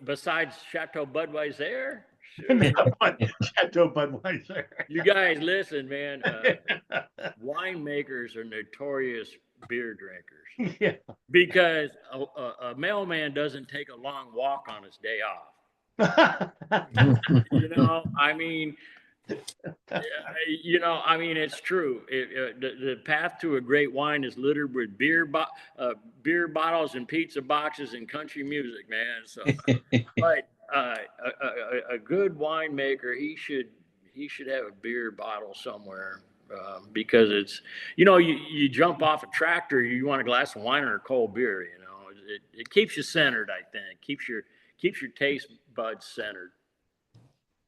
Besides Chateau Budweiser? Chateau Budweiser. You guys listen, man. Winemakers are notorious beer drinkers. Yeah. Because a mailman doesn't take a long walk on his day off. I mean, it's true. The path to a great wine is littered with beer bottles and pizza boxes and country music, man. So, but a good winemaker, he should have a beer bottle somewhere. Because it's, you jump off a tractor, you want a glass of wine or a cold beer, it keeps you centered, I think, keeps your taste buds centered.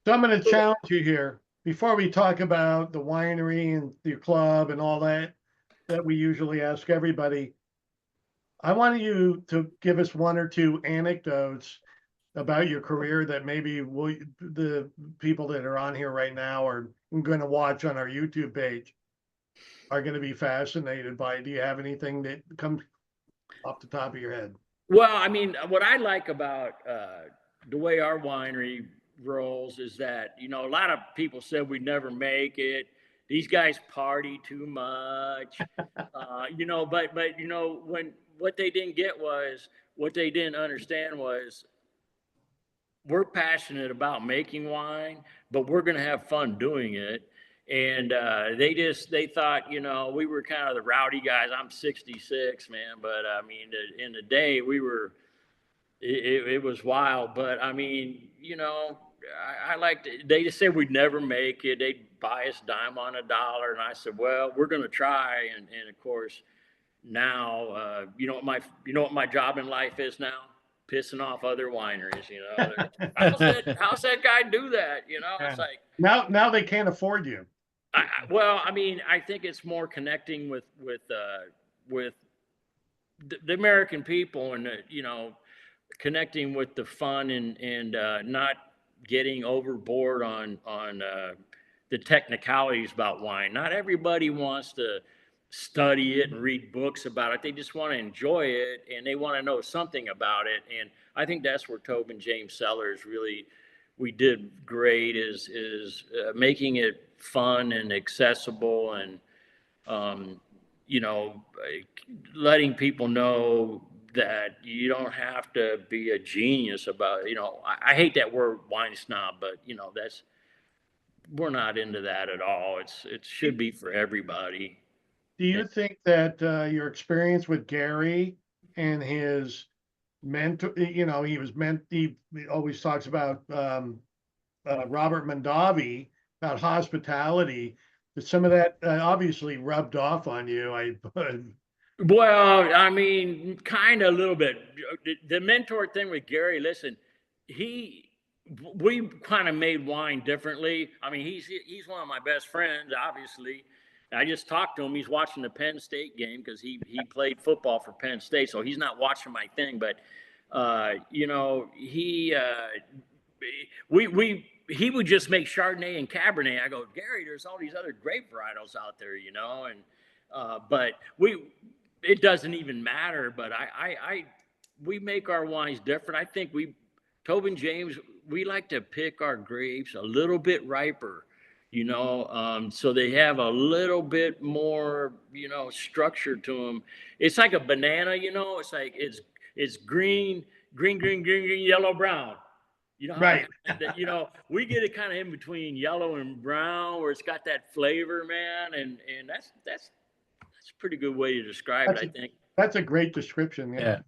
So I'm going to challenge you here before we talk about the winery and your club and all that we usually ask everybody. I want you to give us one or two anecdotes about your career that maybe the people that are on here right now are going to watch on our YouTube page are going to be fascinated by. Do you have anything that comes off the top of your head? Well, I mean, what I like about the way our winery rolls is that, a lot of people said we'd never make it. These guys party too much, but when what they didn't get was, what they didn't understand was, we're passionate about making wine, but we're going to have fun doing it. And they thought, we were kind of the rowdy guys. I'm 66, man. But I mean, in the day it was wild. But I mean, I liked it. They just said we'd never make it. They'd buy us dime on a dollar. And I said, well, we're going to try. And of course, now, what my job in life is now? Pissing off other wineries, how's that guy do that? It's like now they can't afford you. I think it's more connecting with the American people and connecting with the fun and not getting overboard on the technicalities about wine. Not everybody wants to study it and read books about it. They just want to enjoy it and they want to know something about it. And I think that's where Tobin James Cellars we did great is making it fun and accessible and letting people know that you don't have to be a genius about I hate that word wine snob, but we're not into that at all. It should be for everybody. Do you think that your experience with Gary and his mentor, he always talks about Robert Mondavi, about hospitality, that some of that obviously rubbed off on you? Well, I mean, kind of a little bit. The mentor thing with Gary, listen, we kind of made wine differently. I mean, he's one of my best friends, obviously. I just talked to him. He's watching the Penn State game because he played football for Penn State, so he's not watching my thing. But he would just make Chardonnay and Cabernet. I go, Gary, there's all these other grape varietals out there, and but it doesn't even matter. But we make our wines different. I think Tobin James, we like to pick our grapes a little bit riper. So they have a little bit more, structure to them. It's like a banana, it's like, it's green, yellow, brown. Right. We get it kind of in between yellow and brown where it's got that flavor, man. And that's a pretty good way to describe it, I think. That's a great description. Yeah.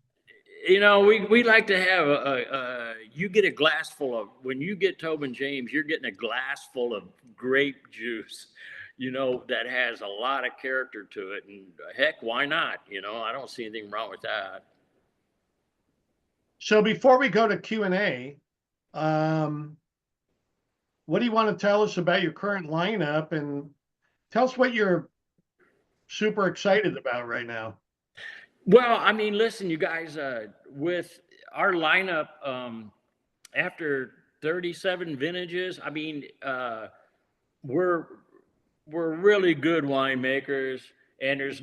We like to have you get a glass full of, when you get Tobin James, you're getting a glass full of grape juice. you know, that has a lot of character to it. And heck, why not? You know, I don't see anything wrong with that. So before we go to Q&A, what do you want to tell us about your current lineup, and tell us what you're super excited about right now? Well, I mean, listen, you guys, with our lineup, after 37 vintages, I mean, we're really good winemakers, and there's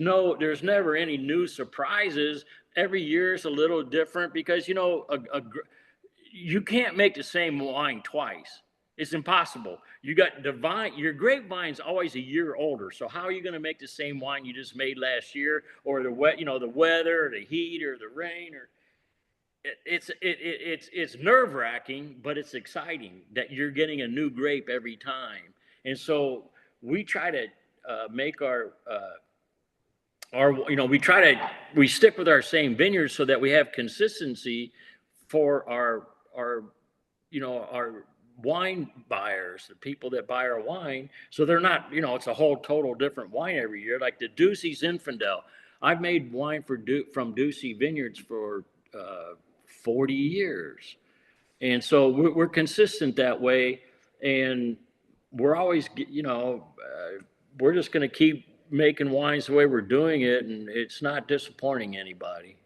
never any new surprises. Every year is a little different because, you know, you can't make the same wine twice. It's impossible. You got your grapevine's always a year older. So how are you going to make the same wine you just made last year, or the weather, or the heat, or the rain, or it's nerve wracking, but it's exciting that you're getting a new grape every time. And so we try to make we stick with our same vineyards so that we have consistency for our wine buyers, the people that buy our wine. So they're not, it's a whole total different wine every year. Like the Zinfandel. I've made wine from Ducey Vineyards for 40 years. And so we're consistent that way. And we're always, we're just going to keep making wines the way we're doing it. And it's not disappointing anybody.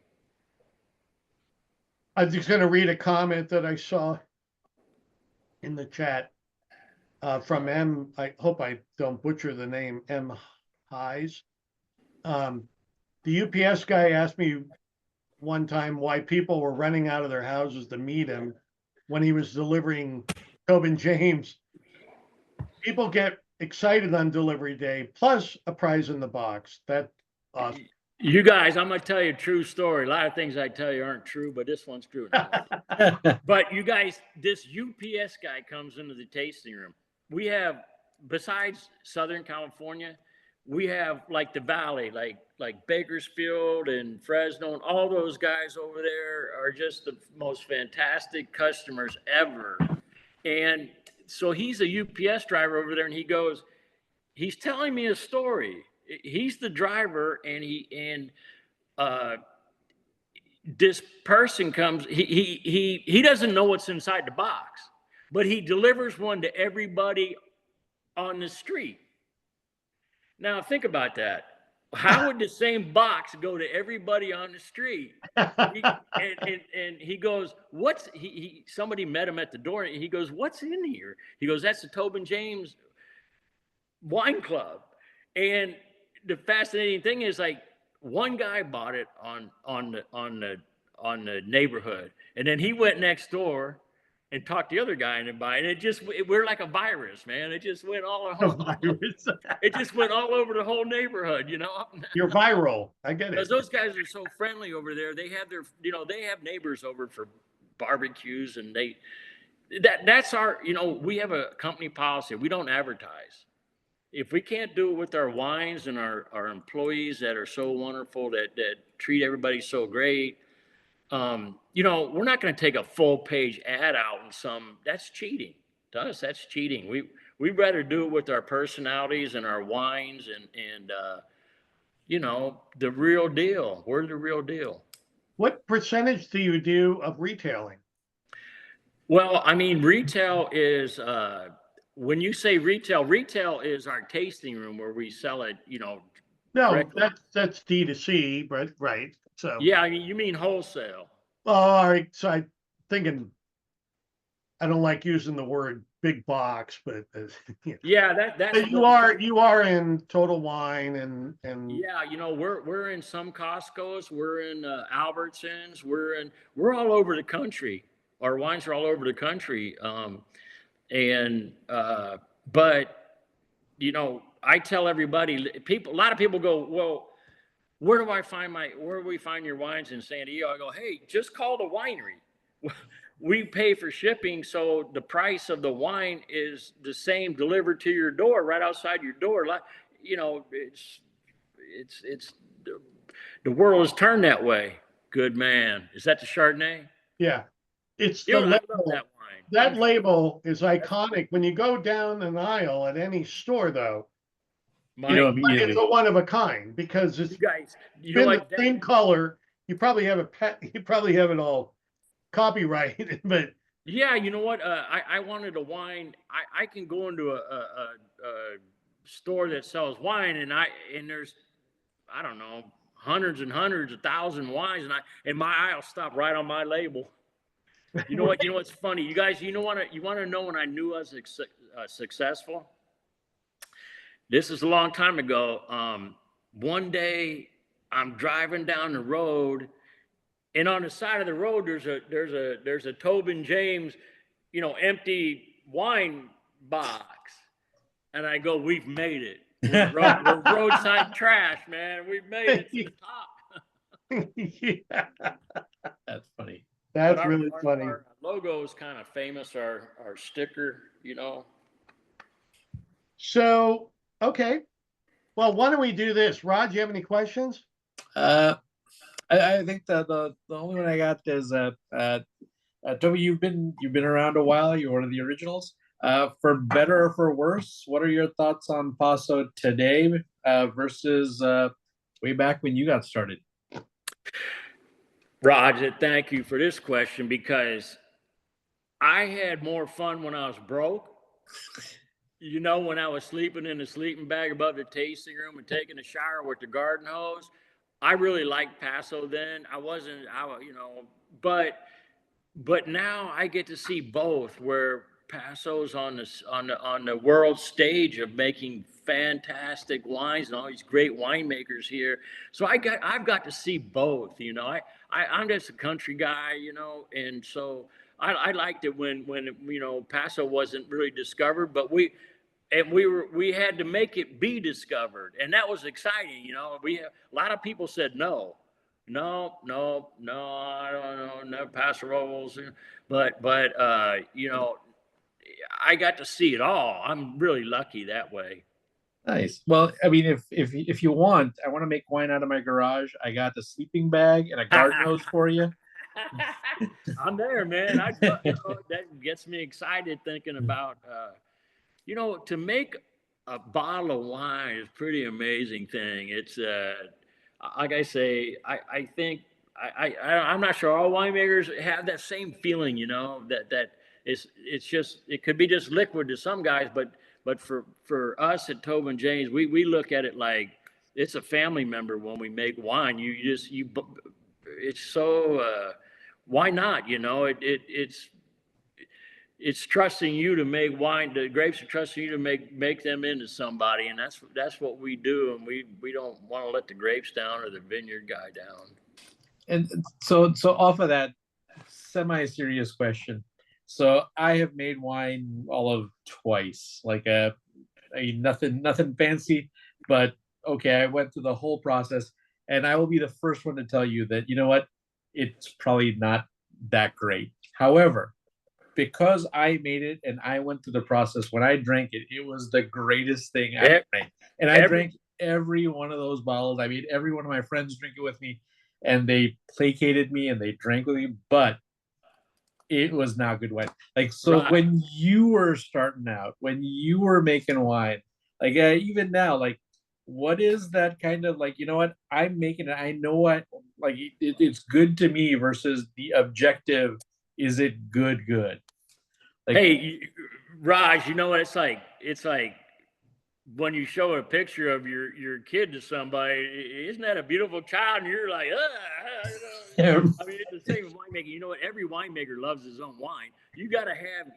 I was just going to read a comment that I saw in the chat from M. I hope I don't butcher the name, M. Highs. The UPS guy asked me one time why people were running out of their houses to meet him when he was delivering Tobin James. People get excited on delivery day, plus a prize in the box. That's awesome. You guys, I'm going to tell you a true story. A lot of things I tell you aren't true, but this one's true. But you guys, this UPS guy comes into the tasting room. We have, besides Southern California, we have like the Valley, like Bakersfield and Fresno, and all those guys over there are just the most fantastic customers ever. And so he's a UPS driver over there, and he's telling me a story. He's the driver, and this person comes. He doesn't know what's inside the box, but he delivers one to everybody on the street. Now think about that. How would the same box go to everybody on the street? And he goes, somebody met him at the door, and he goes, "What's in here?" He goes, "That's the Tobin James Wine Club." And the fascinating thing is, like, one guy bought it on the neighborhood, and then he went next door and talked the other guy into buying it. We're like a virus, man. It just went all it just went all over the whole neighborhood, You're viral. I get it. Because those guys are so friendly over there. They have they have neighbors over for barbecues, and that's our, we have a company policy. We don't advertise. If we can't do it with our wines and our employees that are so wonderful, that treat everybody so great, we're not going to take a full page ad out and that's cheating. To us, that's cheating. We'd rather do it with our personalities and our wines and the real deal. We're the real deal. What percentage do you do of retailing? Well, I mean, retail is, when you say retail is our tasting room where we sell it, No, directly. that's D2C, but right. So yeah, I mean, you mean wholesale. Oh, all right. So I'm thinking, I don't like using the word big box, but yeah, that's you are in Total Wine and yeah, we're in some Costco's, we're in Albertsons, we're all over the country. Our wines are all over the country. But I tell everybody, a lot of people go, well, where do we find your wines in San Diego? I go, hey, just call the winery. We pay for shipping, so the price of the wine is the same delivered to your door, right outside your door. It's the world has turned that way. Good man. Is that the Chardonnay? Yeah, it's I love that wine. That label is iconic. When you go down an aisle at any store, though, You know Mike, immediately. It's a one of a kind because you it's guys, you know been what? the same color. You probably have you probably have it all copyrighted, but Yeah, you know what? I wanted a wine. I can go into a store that sells wine, and there's, I don't know, hundreds and hundreds of thousand wines, and my eye will stop right on my label. You know what? You know what's funny? You guys, you want to know when I knew I was successful? This is a long time ago. One day I'm driving down the road, and on the side of the road there's a Tobin James, empty wine box, and I go, "We've made it. We're roadside trash, man. We've made it to the top." yeah, That's funny. that's really funny. Our logo is kind of famous. Our sticker, So, okay. Well, why don't we do this? Rod, you have any questions? I think the only one I got is Toby, you've been around a while. You're one of the originals. For better or for worse, what are your thoughts on Paso today versus way back when you got started? Roger, thank you for this question, because I had more fun when I was broke. When I was sleeping in the sleeping bag above the tasting room and taking a shower with the garden hose. I really liked Paso then. But now I get to see both, where Paso's on the world stage of making fantastic wines and all these great winemakers here. So I've got to see both. I'm just a country guy, and so I liked it when Paso wasn't really discovered, but we had to make it be discovered, and that was exciting. A lot of people said no, I don't know, no Paso Robles, but I got to see it all. I'm really lucky that way. Nice. Well, I mean, if you want, I want to make wine out of my garage. I got the sleeping bag and a garden hose for you. I'm there, man. That gets me excited thinking about to make a bottle of wine is a pretty amazing thing. It's like I say, I think I'm not sure all winemakers have that same feeling, that it's just, it could be just liquid to some guys, but for us at Tobin James, we look at it like it's a family member when we make wine. It's so why not? It's trusting you to make wine. The grapes are trusting you to make them into somebody, and that's what we do. And we don't want to let the grapes down or the vineyard guy down. And so off of that semi-serious question, so I have made wine all of twice, like nothing fancy, but okay, I went through the whole process, and I will be the first one to tell you that, you know what, it's probably not that great. However, because I made it and I went through the process, when I drank it, it was the greatest thing I drank. And I drank every one of those bottles. I made every one of my friends drink it with me, and they placated me and they drank with me, but it was not good wine. Like, so Right. when you were starting out, when you were making wine, like even now, like, what is that kind of like, you know what, I'm making it, I know what, like, it's good to me versus the objective, is it good? Like, Hey, Raj, you know what it's like? It's like when you show a picture of your kid to somebody, isn't that a beautiful child? And you're like, I mean, it's the same with winemaking. Every winemaker loves his own wine. You gotta have,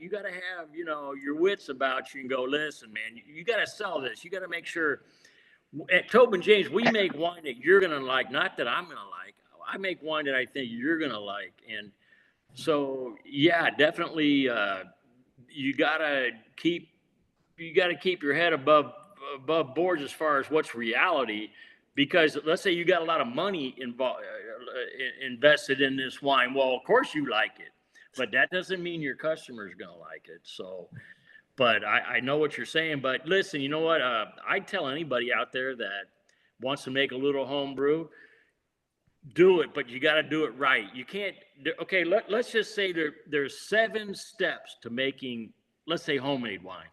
your wits about you and go, listen, man, you gotta sell this. You gotta make sure. At Tobin James, we make wine that you're gonna like, not that I'm gonna like. I make wine that I think you're gonna like, and so yeah, definitely. You gotta keep your head above boards as far as what's reality, because let's say you got a lot of money invested in this wine. Well, of course you like it, but that doesn't mean your customer's gonna like it. So, but I know what you're saying. But listen, you know what? I tell anybody out there that wants to make a little home brew, do it, but you got to do it right. You can't. Okay, let's just say there's 7 steps to making, let's say, homemade wine.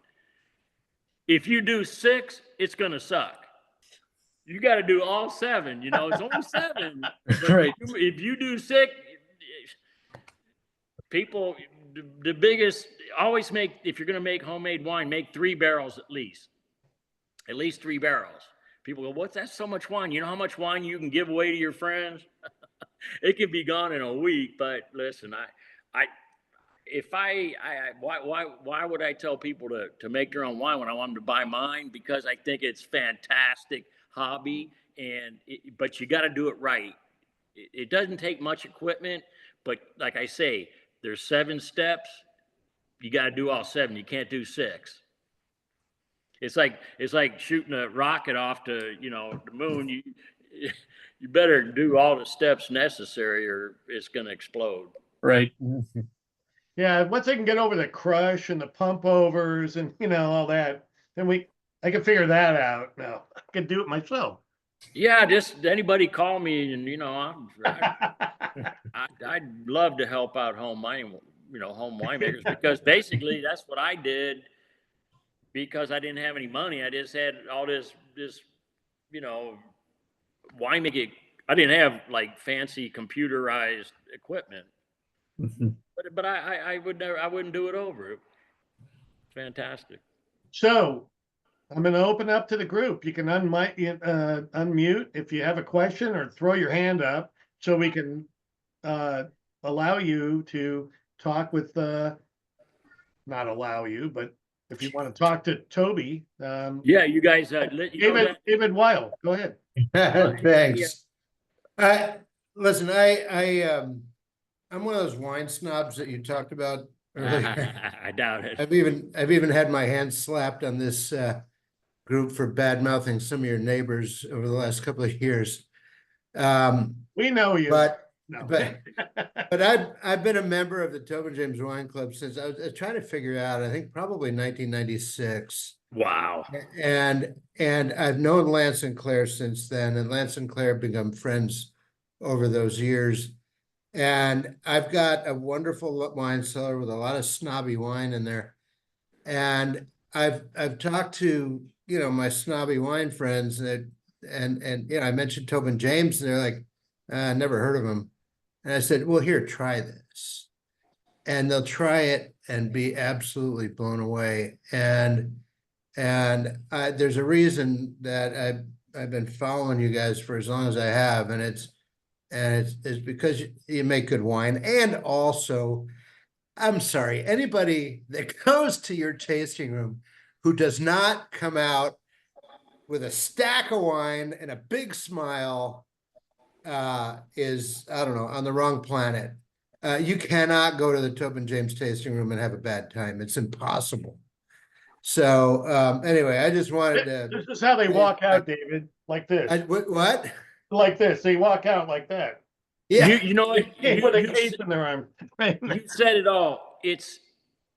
If you do 6, it's going to suck. you got to do all 7. You know, it's only 7. But Right. if you do 6, people, the biggest, always make, if you're going to make homemade wine, make 3 barrels at least 3 barrels. People go, what's that? So much wine. You know how much wine you can give away to your friends? It can be gone in a week. But listen, why would I tell people to make their own wine when I want them to buy mine? Because I think it's fantastic hobby, but you got to do it right. It doesn't take much equipment, but like I say, there's 7 steps. You got to do all 7. You can't do 6. It's like shooting a rocket off to, the moon. You better do all the steps necessary or it's going to explode. Right. Yeah, once I can get over the crush and the pump overs and all that, then I can figure that out. Now I can do it myself. Yeah, just anybody call me, and I'd love to help out home winemakers, because basically that's what I did. Because I didn't have any money, I just had all this winemaking. I didn't have like fancy computerized equipment, but I wouldn't do it over. Fantastic. So I'm going to open up to the group. You can unmute if you have a question, or throw your hand up so we can allow you to talk with, not allow you, but if you want to talk to Toby. Yeah, you guys, David Weil, go ahead. Thanks. Listen, I'm one of those wine snobs that you talked about earlier. I doubt it. I've even had my hand slapped on this group for bad mouthing some of your neighbors over the last couple of years. We know you, but I've been a member of the Tobin James Wine Club since I was trying to figure out, I think probably 1996. Wow. And I've known Lance and Claire since then, and Lance and Claire have become friends over those years. And I've got a wonderful wine cellar with a lot of snobby wine in there. And I've talked to, my snobby wine friends, and I mentioned Tobin James, and they're like, I never heard of him. And I said, well, here, try this. And they'll try it and be absolutely blown away. And there's a reason that I've been following you guys for as long as I have, and it's because you make good wine. And also, I'm sorry, anybody that goes to your tasting room who does not come out with a stack of wine and a big smile is, I don't know, on the wrong planet. You cannot go to the Tobin James tasting room and have a bad time. It's impossible. So anyway, I just wanted to. This is how they walk out, David, like this. What? Like this. They walk out like that. Yeah. You know what? With a case in their arm. You said it all.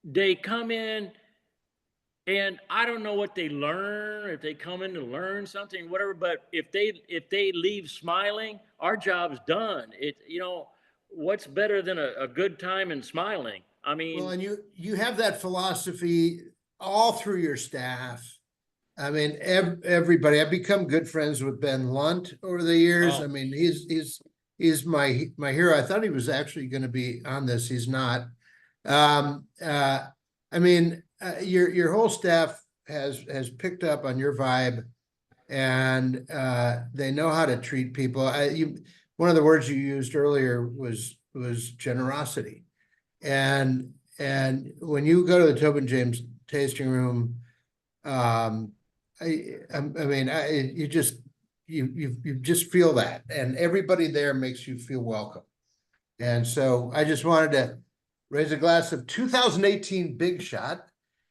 They come in, and I don't know what they learn, if they come in to learn something, whatever. But if they leave smiling, our job's done. What's better than a good time and smiling? I mean, well, and you have that philosophy all through your staff. I mean, everybody. I've become good friends with Ben Lunt over the years. Oh. I mean, he's my hero. I thought he was actually going to be on this. He's not. I mean, your whole staff has picked up on your vibe, and they know how to treat people. One of the words you used earlier was generosity, and when you go to the Tobin James tasting room, you just feel that, and everybody there makes you feel welcome. And so I just wanted to raise a glass of 2018 Big Shot.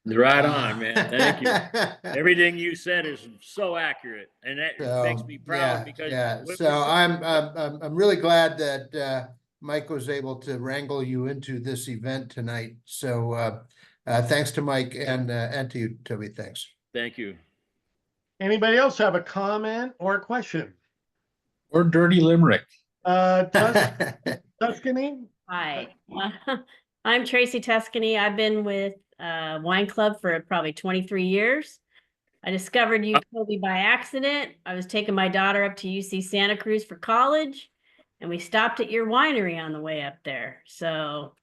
right on, man. Thank you. Everything you said is so accurate, and that makes me proud because So I'm really glad that Mike was able to wrangle you into this event tonight. So thanks to Mike and to you, Toby. Thanks. Thank you. Anybody else have a comment or a question? Or dirty limerick. Tuscany? Hi, I'm Tracy Tuscany. I've been with Wine Club for probably 23 years. I discovered you, Toby, by accident. I was taking my daughter up to UC Santa Cruz for college, and we stopped at your winery on the way up there. So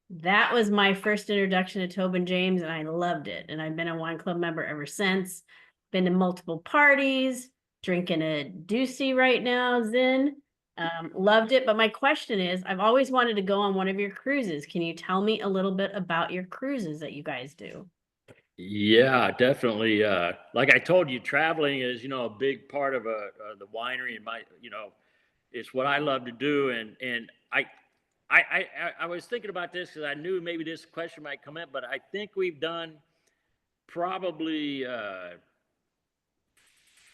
that was my first introduction to Tobin James, and I loved it. And I've been a wine club member ever since. Been to multiple parties, drinking a Doocy right now, Zin. Loved it. But my question is, I've always wanted to go on one of your cruises. Can you tell me a little bit about your cruises that you guys do? Yeah, definitely. Like I told you, traveling is, a big part of the winery, and it's what I love to do. And I was thinking about this because I knew maybe this question might come up, but I think we've done probably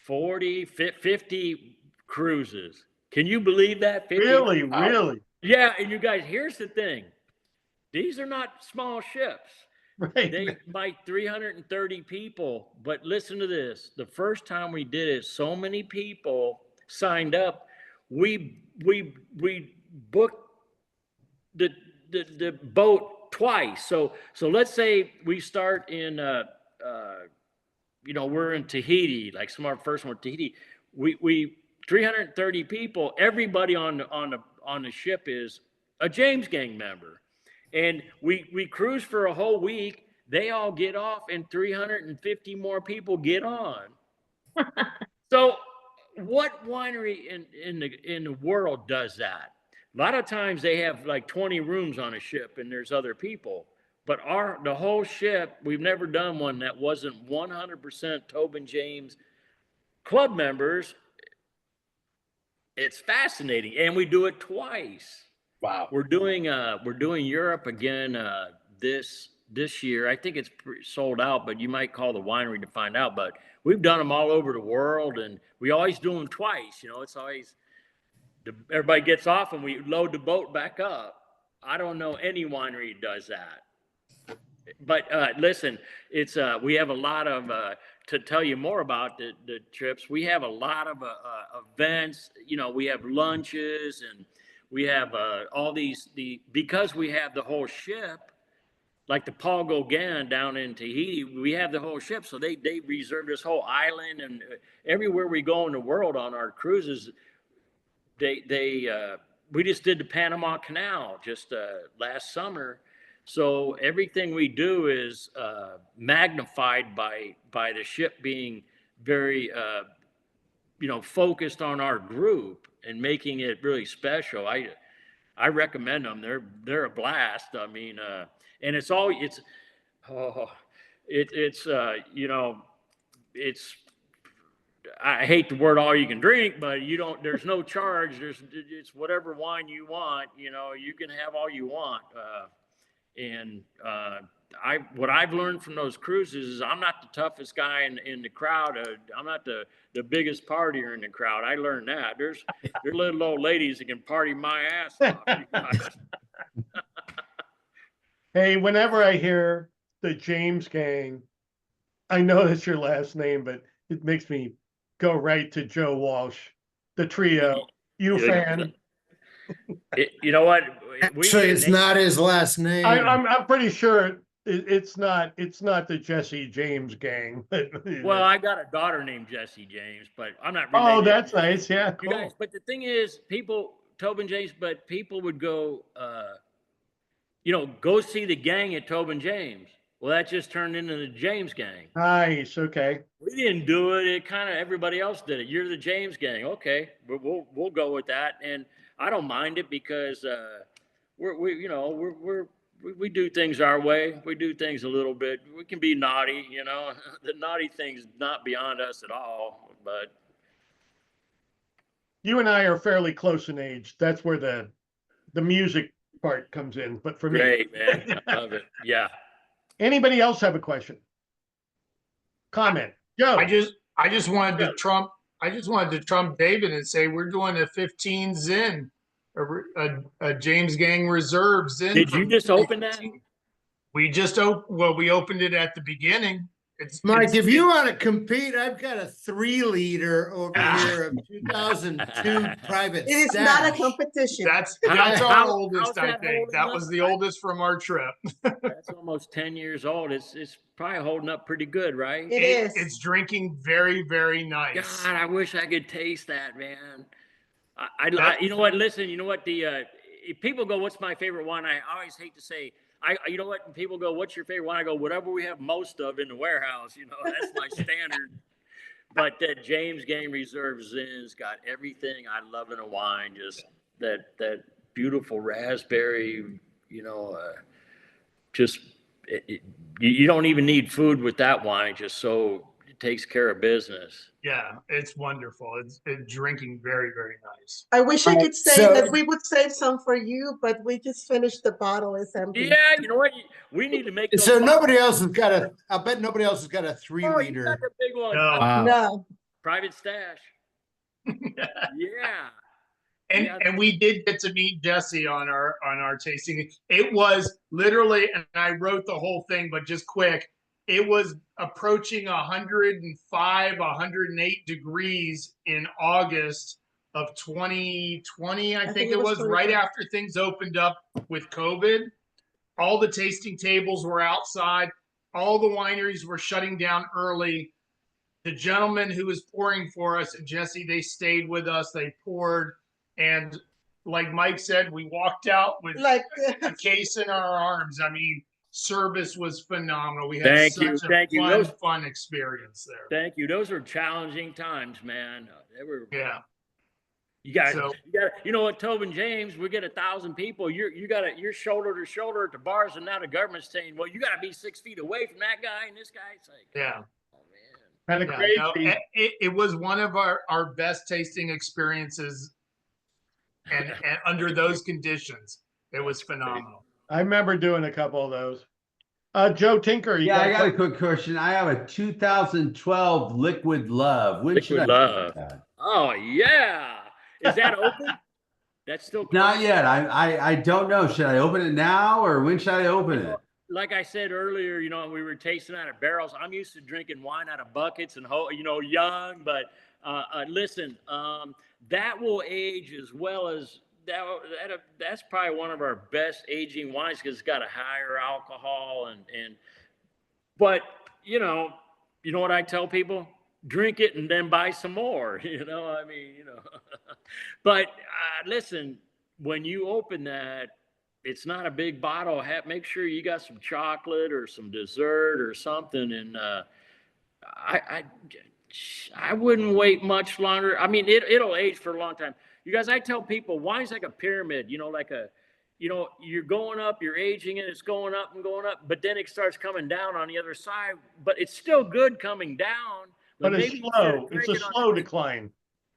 40, 50 cruises. Can you believe that? 50? Really, really? Yeah, and you guys, here's the thing. These are not small ships. Right. They might 330 people, but listen to this. The first time we did it, so many people signed up. We booked the boat twice. So let's say we start in we're in Tahiti, like some of our first one, Tahiti. We 330 people. Everybody on the ship is a James Gang member. And we cruise for a whole week. They all get off, and 350 more people get on. So, what winery in the world does that? A lot of times they have like 20 rooms on a ship, and there's other people. But the whole ship, we've never done one that wasn't 100% Tobin James club members. It's fascinating, and we do it twice. Wow. We're doing Europe again this year. I think it's sold out, but you might call the winery to find out. But we've done them all over the world, and we always do them twice. It's always everybody gets off and we load the boat back up. I don't know any winery that does that. But listen, it's we have a lot of to tell you more about the trips. We have a lot of events. We have lunches, and we have all because we have the whole ship, like the Paul Gauguin down in Tahiti. We have the whole ship, so they reserve this whole island, and everywhere we go in the world on our cruises, we just did the Panama Canal just last summer. So everything we do is magnified by the ship being very, focused on our group and making it really special. I recommend them. They're a blast. I mean, and it's I hate the word all you can drink, but there's no charge. It's whatever wine you want. You can have all you want. What I've learned from those cruises is I'm not the toughest guy in the crowd. I'm not the biggest partier in the crowd. I learned that. There's little old ladies that can party my ass off. Hey, whenever I hear the James Gang, I know that's your last name, but it makes me go right to Joe Walsh, the trio. You fan? You know what? Actually, it's not his last name. I'm pretty sure it's not the Jesse James Gang. Well, I got a daughter named Jesse James, but I'm not related. Oh, that's nice. Yeah, cool. You guys, but the thing is, Tobin James, but people would go, go see the gang at Tobin James. Well, that just turned into the James Gang. Nice. Okay. We didn't do it. It kind of everybody else did it. You're the James Gang. Okay, we'll go with that, and I don't mind it because we do things our way. We do things a little bit. We can be naughty, The naughty thing's not beyond us at all. But you and I are fairly close in age. That's where the music part comes in. But for great, man, I love it. Yeah. Anybody else have a question? Comment? Joe. I just wanted to trump David and say we're doing a 15 Zin, a James Gang Reserve Zin. Did you just open that? We just we opened it at the beginning. Mike, if you want to compete, I've got a 3-liter over here of 2002 private It is not a stash. competition. That's How- our how's oldest, I that think. holding That up? was the oldest from our trip. That's almost 10 years old. It's probably holding up pretty good, right? It is. It's drinking very, very nice. God, I wish I could taste that, man. That- You know what? Listen, you know what? If people go, "What's my favorite wine?" I always hate to say, you know what? When people go, "What's your favorite wine?" I go, "Whatever we have most of in the warehouse." You know, that's my standard. But that James Game Reserve Zin's got everything I love in a wine. Just that beautiful raspberry. You know, just you don't even need food with that wine. Just so it takes care of business. Yeah, it's wonderful. It's drinking very, very nice. I wish I Right, could say so- that we would save some for you, but we just finished the bottle. It's empty. Yeah, you know what? We need to make those. So nobody else has got a, I bet nobody else has got a Oh, you 3-liter. got the big one. No. Wow. No. Private stash. Yeah. And Yeah. and we did get to meet Jesse on our tasting. It was literally, and I wrote the whole thing, but just quick, it was approaching 105, 108 degrees in August of 2020. I think it was right 2020. after things opened up with COVID. All the tasting tables were outside. All the wineries were shutting down early. The gentleman who was pouring for us, Jesse, they stayed with us. They poured. And like Mike said, we walked out with Like, a case in our arms. I mean, service was phenomenal. We had Thank you, such thank a you. fun experience there. Thank you. Those were challenging times, man. They were. Yeah. You got. So- You know what, Tobin James? We get 1,000 people. You're shoulder to shoulder at the bars, and now the government's saying, "Well, you got to be 6 feet away from that guy and this guy." It's like, Yeah. oh man. Kind of Yeah, no, crazy. it was one of our best tasting experiences. And under those conditions, it was phenomenal. I remember doing a couple of those. Joe Tinker. Yeah, I got a quick question. I have a 2012 Liquid Love. When should Liquid I Love. drink that? Oh yeah. Is that open? That's still Not closed? yet. I don't know. Should I open it now or when should I open it? Like I said earlier, you know, we were tasting out of barrels. I'm used to drinking wine out of buckets and, you know, young, but listen, that will age as well as that's probably one of our best aging wines because it's got a higher alcohol but you know what I tell people? Drink it and then buy some more, you know, I mean, you know, but listen, when you open that, it's not a big bottle. Make sure you got some chocolate or some dessert or something. And I wouldn't wait much longer. I mean, it'll age for a long time. You guys, I tell people wine's like a pyramid, you know, you're going up, you're aging and it's going up and going up, but then it starts coming down on the other side, but it's still good coming down. But it's maybe you slow. should've It's drank a it on slow the- decline.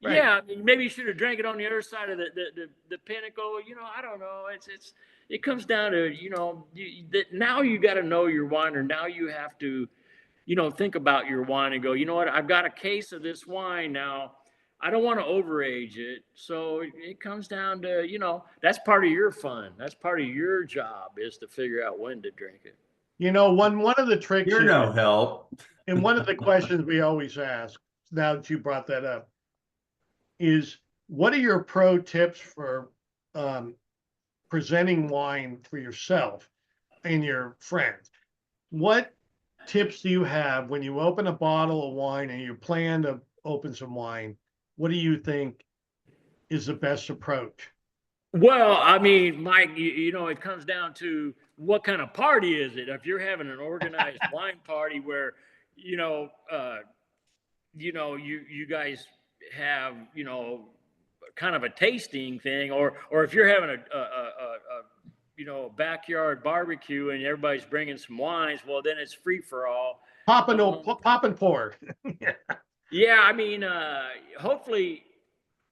Right. Yeah, I mean, maybe you should have drank it on the other side of the pinnacle. You know, I don't know. It comes down to, you know, now you got to know your wine, or now you have to, you know, think about your wine and go, you know what, I've got a case of this wine now. I don't want to overage it. So it comes down to, you know, that's part of your fun. That's part of your job is to figure out when to drink it. You know, one of the tricks You're is- no help. and one of the questions we always ask, now that you brought that up, is what are your pro tips for presenting wine for yourself and your friends? What tips do you have when you open a bottle of wine and you plan to open some wine? What do you think is the best approach? Well, I mean, Mike, you know, it comes down to what kind of party is it? If you're having an organized wine party where, you guys have, you know, kind of a tasting thing, or if you're having a backyard barbecue and everybody's bringing some wines, well, then it's free for all. Pop and pour. Yeah, I mean, hopefully,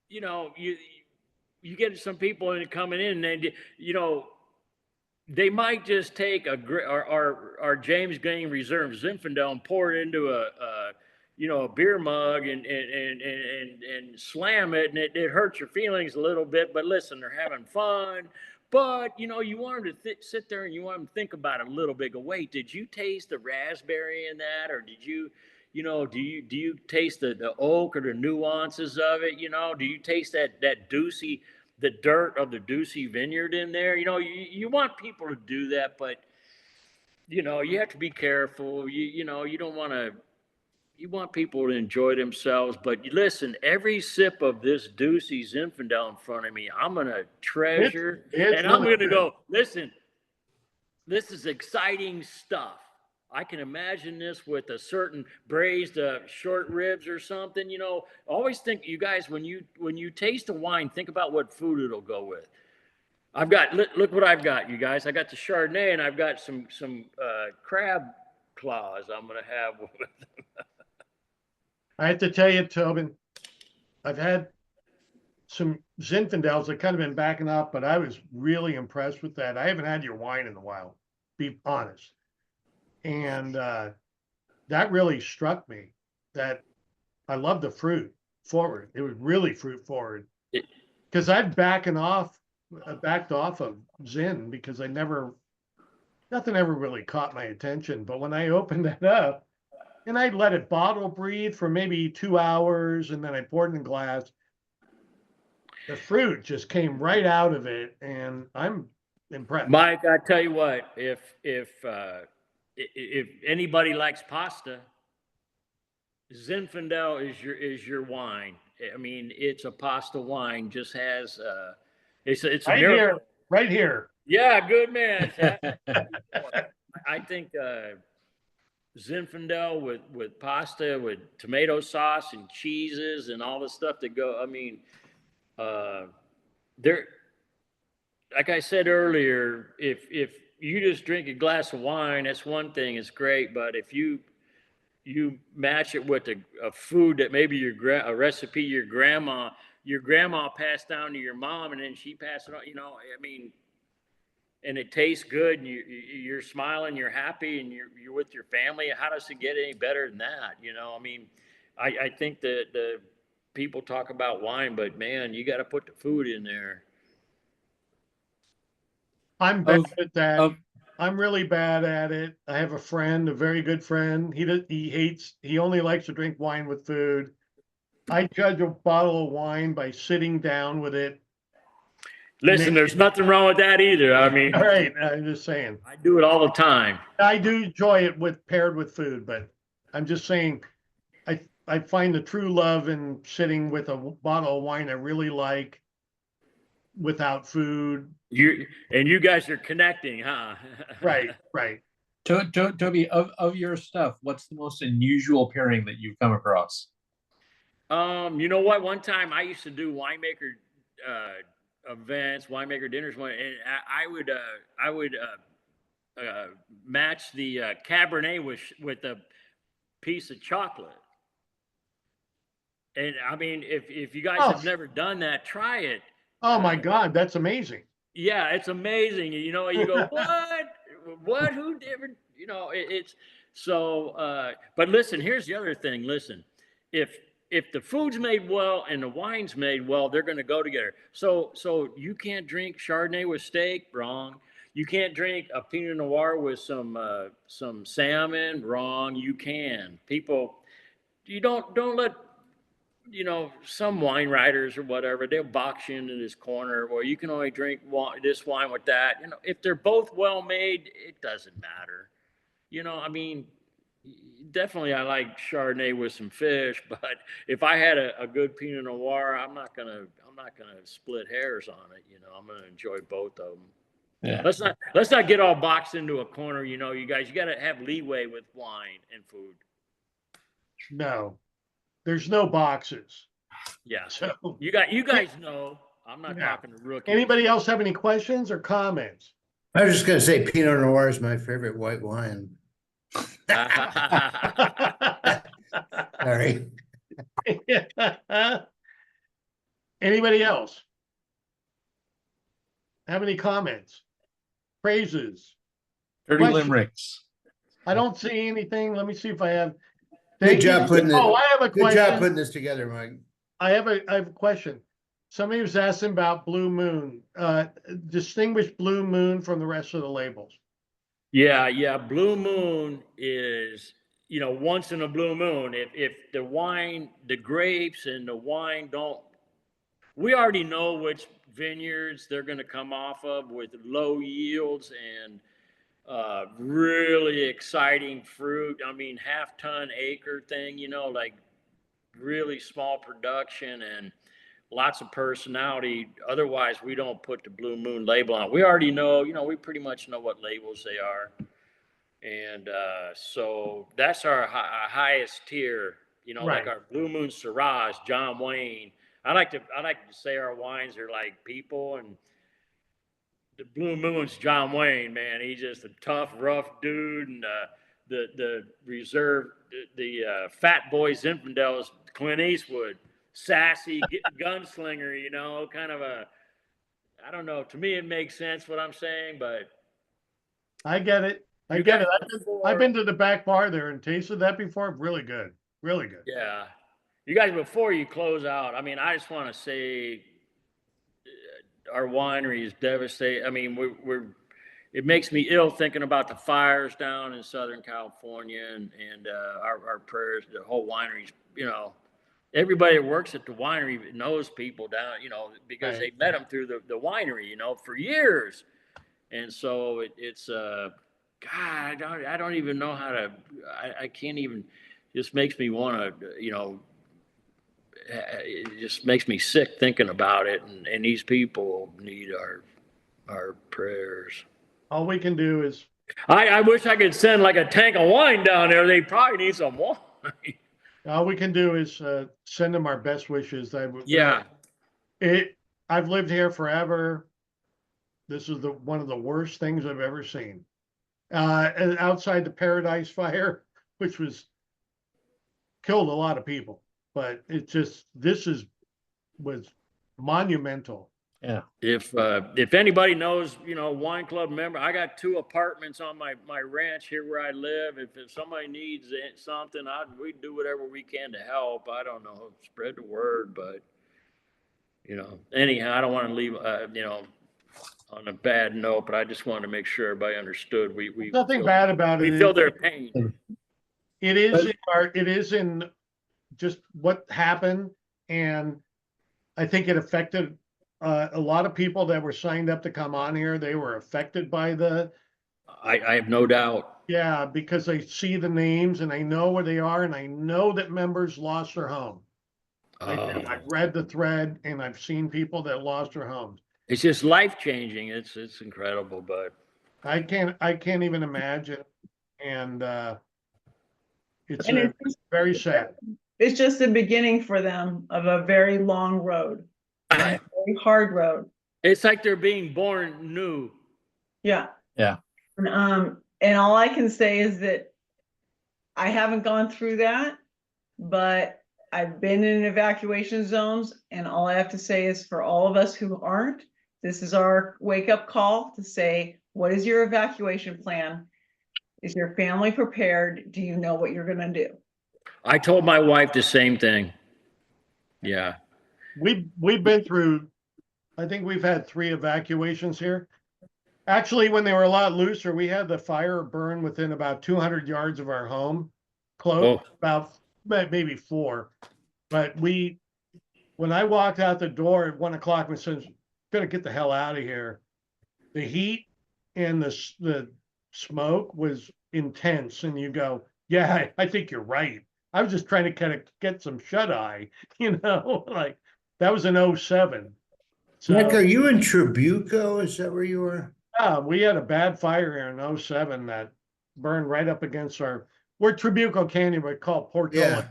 you know, you get some people in coming in and, you know, they might just take our James Game Reserve Zinfandel and pour it into a beer mug and slam it, and it hurts your feelings a little bit. But listen, they're having fun. But you know, you want them to sit there and you want them to think about it a little bit. Go, wait, did you taste the raspberry in that, or did you, you know, do you taste the oak or the nuances of it? You know, do you taste that Ducey, the dirt of the Ducey vineyard in there? You know, you want people to do that, but you know, you have to be careful. You know, you don't want to. You want people to enjoy themselves, but listen, every sip of this Ducey Zinfandel in front of me, I'm gonna treasure, it's and I'm really gonna good. go. Listen, this is exciting stuff. I can imagine this with a certain braised short ribs or something. You know, always think, you guys, when you taste a wine, think about what food it'll go with. I've got look what I've got, you guys. I got the Chardonnay, and I've got some crab claws. I'm gonna have with. I have to tell you, Tobin, I've had some Zinfandels that kind of been backing up, but I was really impressed with that. I haven't had your wine in a while, be honest. And that really struck me that I love the fruit forward. It was really fruit forward. Because I've backed off of Zin because nothing ever really caught my attention. But when I opened that up, and I let it bottle breathe for maybe 2 hours, and then I poured it in glass. The fruit just came right out of it, and I'm impressed. Mike, I tell you what, if anybody likes pasta, Zinfandel is your wine. I mean, it's a pasta wine. Just has it's a right miracle. here, right here. Yeah, good man. I think Zinfandel with pasta, with tomato sauce and cheeses and all the stuff that go. I mean, there. Like I said earlier, if you just drink a glass of wine, that's one thing. It's great, but if you match it with a food that maybe a recipe your grandma passed down to your mom, and then she passed it on. You know, I mean. And it tastes good, and you're smiling, you're happy, and you're with your family. How does it get any better than that? You know, I mean, I think that the people talk about wine, but man, you got to put the food in there. I'm bad at that. of- I'm really bad at it. I have a friend, a very good friend. He only likes to drink wine with food. I judge a bottle of wine by sitting down with it. Listen, there's nothing wrong with that either. I mean, All right, I'm just saying. I do it all the time. I do enjoy it paired with food, but I'm just saying, I find the true love in sitting with a bottle of wine I really like without food. You guys are connecting, huh? Right. Toby, of your stuff, what's the most unusual pairing that you've come across? You know what? One time I used to do winemaker events, winemaker dinners, and I would match the Cabernet with a piece of chocolate. And I mean, if you guys have never done that, try it. Oh my God, that's amazing. Yeah, it's amazing. You know, you go, what, who ever, you know, it's so, but listen, here's the other thing. Listen, if the food's made well and the wine's made well, they're going to go together. So you can't drink Chardonnay with steak, wrong. You can't drink a Pinot Noir with some salmon, wrong. You can. People, you don't let, you know, some wine writers or whatever, they'll box you into this corner, or you can only drink this wine with that. You know, if they're both well made, it doesn't matter. You know, I mean, definitely I like Chardonnay with some fish, but if I had a good Pinot Noir, I'm not gonna split hairs on it. You know, I'm gonna enjoy both of them. Yeah. Let's not get all boxed into a corner. You know, you guys, you got to have leeway with wine and food. No, there's no boxes. Yeah. So You guys know. I'm not talking to rookies. Anybody else have any questions or comments? I was just gonna say Pinot Noir is my favorite white wine. Sorry. Anybody else have any comments, praises? 30 Question. limericks. I don't see anything. Let me see if I have. Good job putting I have a Good question. job putting this together, Mike. I have a question. Somebody was asking about Blue Moon. Distinguish Blue Moon from the rest of the labels. Yeah. Blue Moon is, once in a blue moon. If the wine, the grapes and the wine don't, we already know which vineyards they're going to come off of with low yields and really exciting fruit. I mean, half-ton acre thing, like really small production and lots of personality. Otherwise, we don't put the Blue Moon label on. We already know, we pretty much know what labels they are. And so that's our highest tier, Right. like our Blue Moon Syrah, John Wayne. I like to say our wines are like people, and the Blue Moon's John Wayne, man. He's just a tough, rough dude, and the reserve, the Fat Boy Zinfandel is Clint Eastwood, sassy gunslinger, kind of a. I don't know. To me, it makes sense what I'm saying, but I get it. I You get it. guys I've been to the back bar there and tasted that before. Really good. Really good. yeah, you guys, before you close out, I mean, I just want to say our winery is devastated. I mean, it makes me ill thinking about the fires down in Southern California and our prayers, the whole wineries, everybody that works at the winery knows people down, because Right. they met them through the winery, for years. And so it's, God, I don't even know how to, I can't even, just makes me want to, it just makes me sick thinking about it. And these people need our prayers. All we can do is, I wish I could send like a tank of wine down there. They probably need some wine. send them our best wishes. Yeah. I've lived here forever. This is one of the worst things I've ever seen. And outside the Paradise Fire, which killed a lot of people, but was monumental. Yeah. If anybody knows, wine club member, I got 2 apartments on my ranch here where I live. If somebody needs something, we do whatever we can to help. I don't know, spread the word, but anyhow, I don't want to leave, on a bad note, but I just wanted to make sure everybody understood. We Nothing bad about it. We feel their pain. It is in just what happened, and I think it affected a lot of people that were signed up to come on here. They were affected by I have no doubt. Yeah, because they see the names and they know where they are, and I know that members lost their home. I've read the thread, and I've seen people that lost their homes. It's just life changing. It's incredible, but I can't even imagine, and it's very sad. It's just the beginning for them of a very long road, a very hard road. It's like they're being born new. Yeah. Yeah. And all I can say is that I haven't gone through that, but I've been in evacuation zones, and all I have to say is, for all of us who aren't, this is our wake-up call to say, what is your evacuation plan? Is your family prepared? Do you know what you're going to do? I told my wife the same thing. Yeah. We've been through, I think we've had 3 evacuations here. Actually, when they were a lot looser, we had the fire burn within about 200 yards of our home. Close, about maybe 4. But when I walked out the door at 1 o'clock, we said, "Gotta get the hell out of here." The heat and the smoke was intense, and you go, "Yeah, I think you're right." I was just trying to get some shut eye, like that was in 2007. So, Nick, are you in Trabuco? Is that where you are? yeah, we had a bad fire here in 2007 that burned right up against we're Trabuco Canyon, but called Portola. Yeah.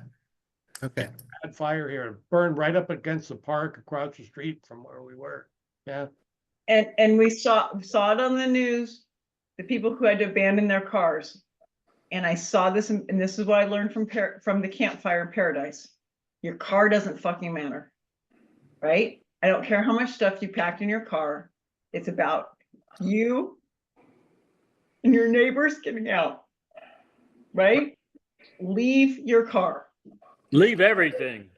Okay. Bad fire here, it burned right up against the park across the street from where we were. Yeah. And we saw it on the news, the people who had to abandon their cars. And I saw this, and this is what I learned from the campfire in Paradise. Your car doesn't fucking matter, right? I don't care how much stuff you packed in your car. It's about you and your neighbors getting out, right? Leave your car. Leave everything.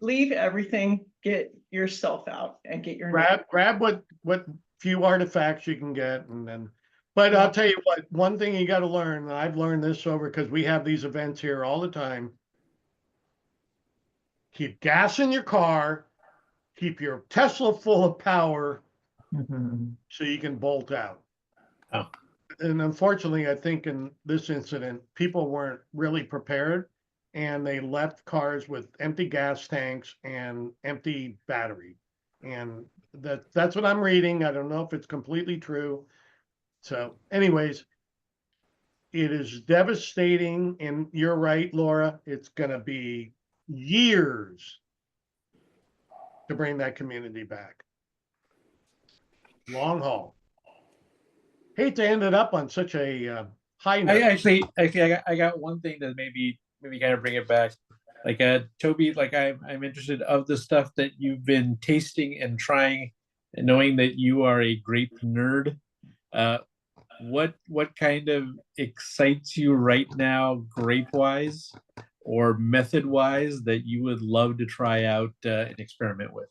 leave everything, get yourself out and get your. grab what few artifacts you can get, and then. But I'll tell you what, one thing you got to learn, and I've learned this over because we have these events here all the time. Keep gas in your car, keep your Tesla full of power so you can bolt out. Oh. And unfortunately, I think in this incident, people weren't really prepared and they left cars with empty gas tanks and empty battery. And that's what I'm reading. I don't know if it's completely true. So anyways, it is devastating. And you're right, Laura, it's going to be years to bring that community back. Long haul. Hate to end it up on such a high note. I got one thing that maybe kind of bring it back. Like Toby, like I'm interested of the stuff that you've been tasting and trying, and knowing that you are a grape nerd. What kind of excites you right now, grape wise or method wise, that you would love to try out and experiment with?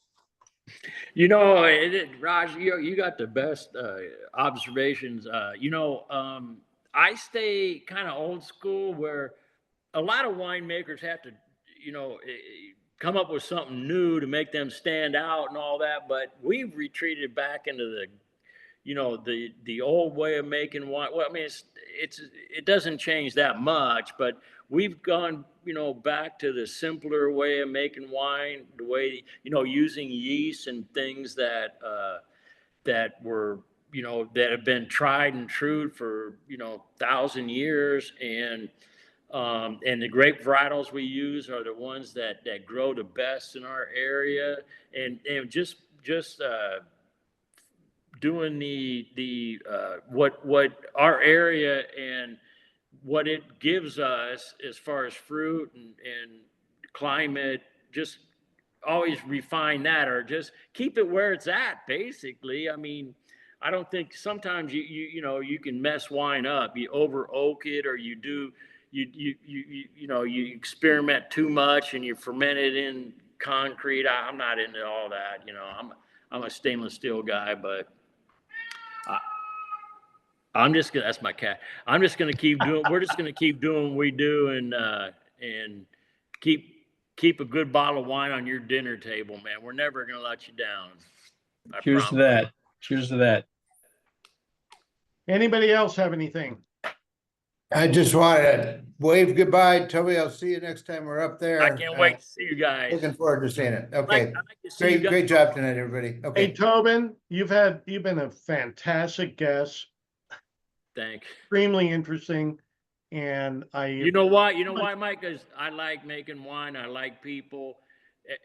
Raj, you got the best observations. I stay kind of old school, where a lot of winemakers have to, come up with something new to make them stand out and all that. But we've retreated back into the old way of making wine. Well, I mean, it doesn't change that much, but we've gone, back to the simpler way of making wine, the way, using yeast and things that were, that have been tried and true for, 1,000 years. And the grape varietals we use are the ones that grow the best in our area. And just doing the what our area and what it gives us as far as fruit and climate, just always refine that, or just keep it where it's at, basically. I mean, I don't think sometimes you can mess wine up. You over oak it, or you experiment too much and you ferment it in concrete. I'm not into all that. I'm a stainless steel guy, but that's my cat. I'm just gonna keep doing. We're just gonna keep doing what we do, and keep a good bottle of wine on your dinner table, man. We're never gonna let you down. Cheers to that. Cheers to that. Anybody else have anything? I just wanted to wave goodbye, Toby. I'll see you next time we're up there. I can't wait to see you guys. Looking forward to seeing it. I'd Okay, like to see you guys. great job tonight, everybody. Hey, Okay, Tobin, you've been a fantastic guest, Thanks. extremely interesting. And You know why, Mike? Because I like making wine. I like people.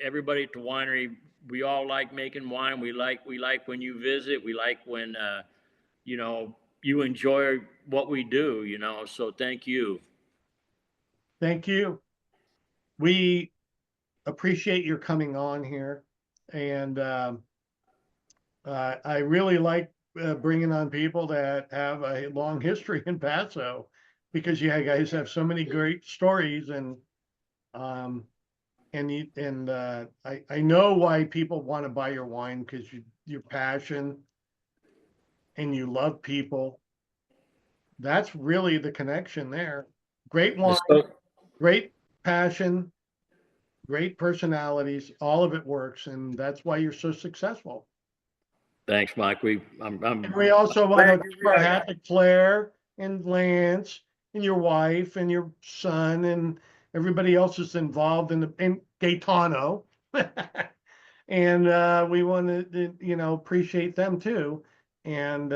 Everybody at the winery, we all like making wine. We like when you visit. We like when you enjoy what we do. So thank you. Thank you. We appreciate your coming on here, and I really like bringing on people that have a long history in Paso, because you guys have so many great stories, and I know why people want to buy your wine, because your passion and you love people. That's really the connection there. Great wine, great passion, great personalities, all of it works, and that's why you're so successful. Thanks, Mike. We also want to give our hat to Claire and Lance and your wife and your son and everybody else that's involved in Gaetano. And we want to, appreciate them too. And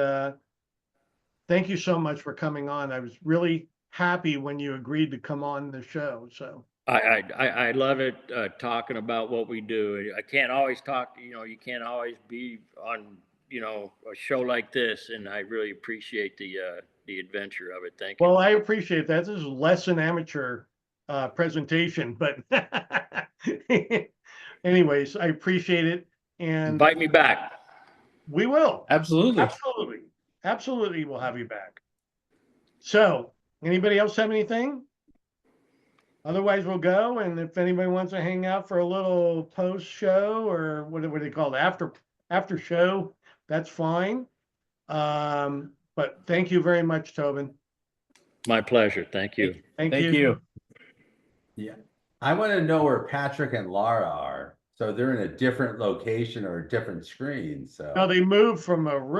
thank you so much for coming on. I was really happy when you agreed to come on the show. So I love it, talking about what we do. I can't always talk, you can't always be on, a show like this, and I really appreciate the adventure of it. Thank you. Well, I appreciate that. This is less an amateur presentation, but anyways, I appreciate it. And invite me back. We will. Absolutely. Absolutely, we'll have you back. So, anybody else have anything? Otherwise, we'll go, and if anybody wants to hang out for a little post show or what do they call it, after show, that's fine. But thank you very much, Tobin. My pleasure. Thank you. Thank Thank you. you. Yeah. I want to know where Patrick and Laura are. So they're in a different location or a different screen. So No, they moved from a room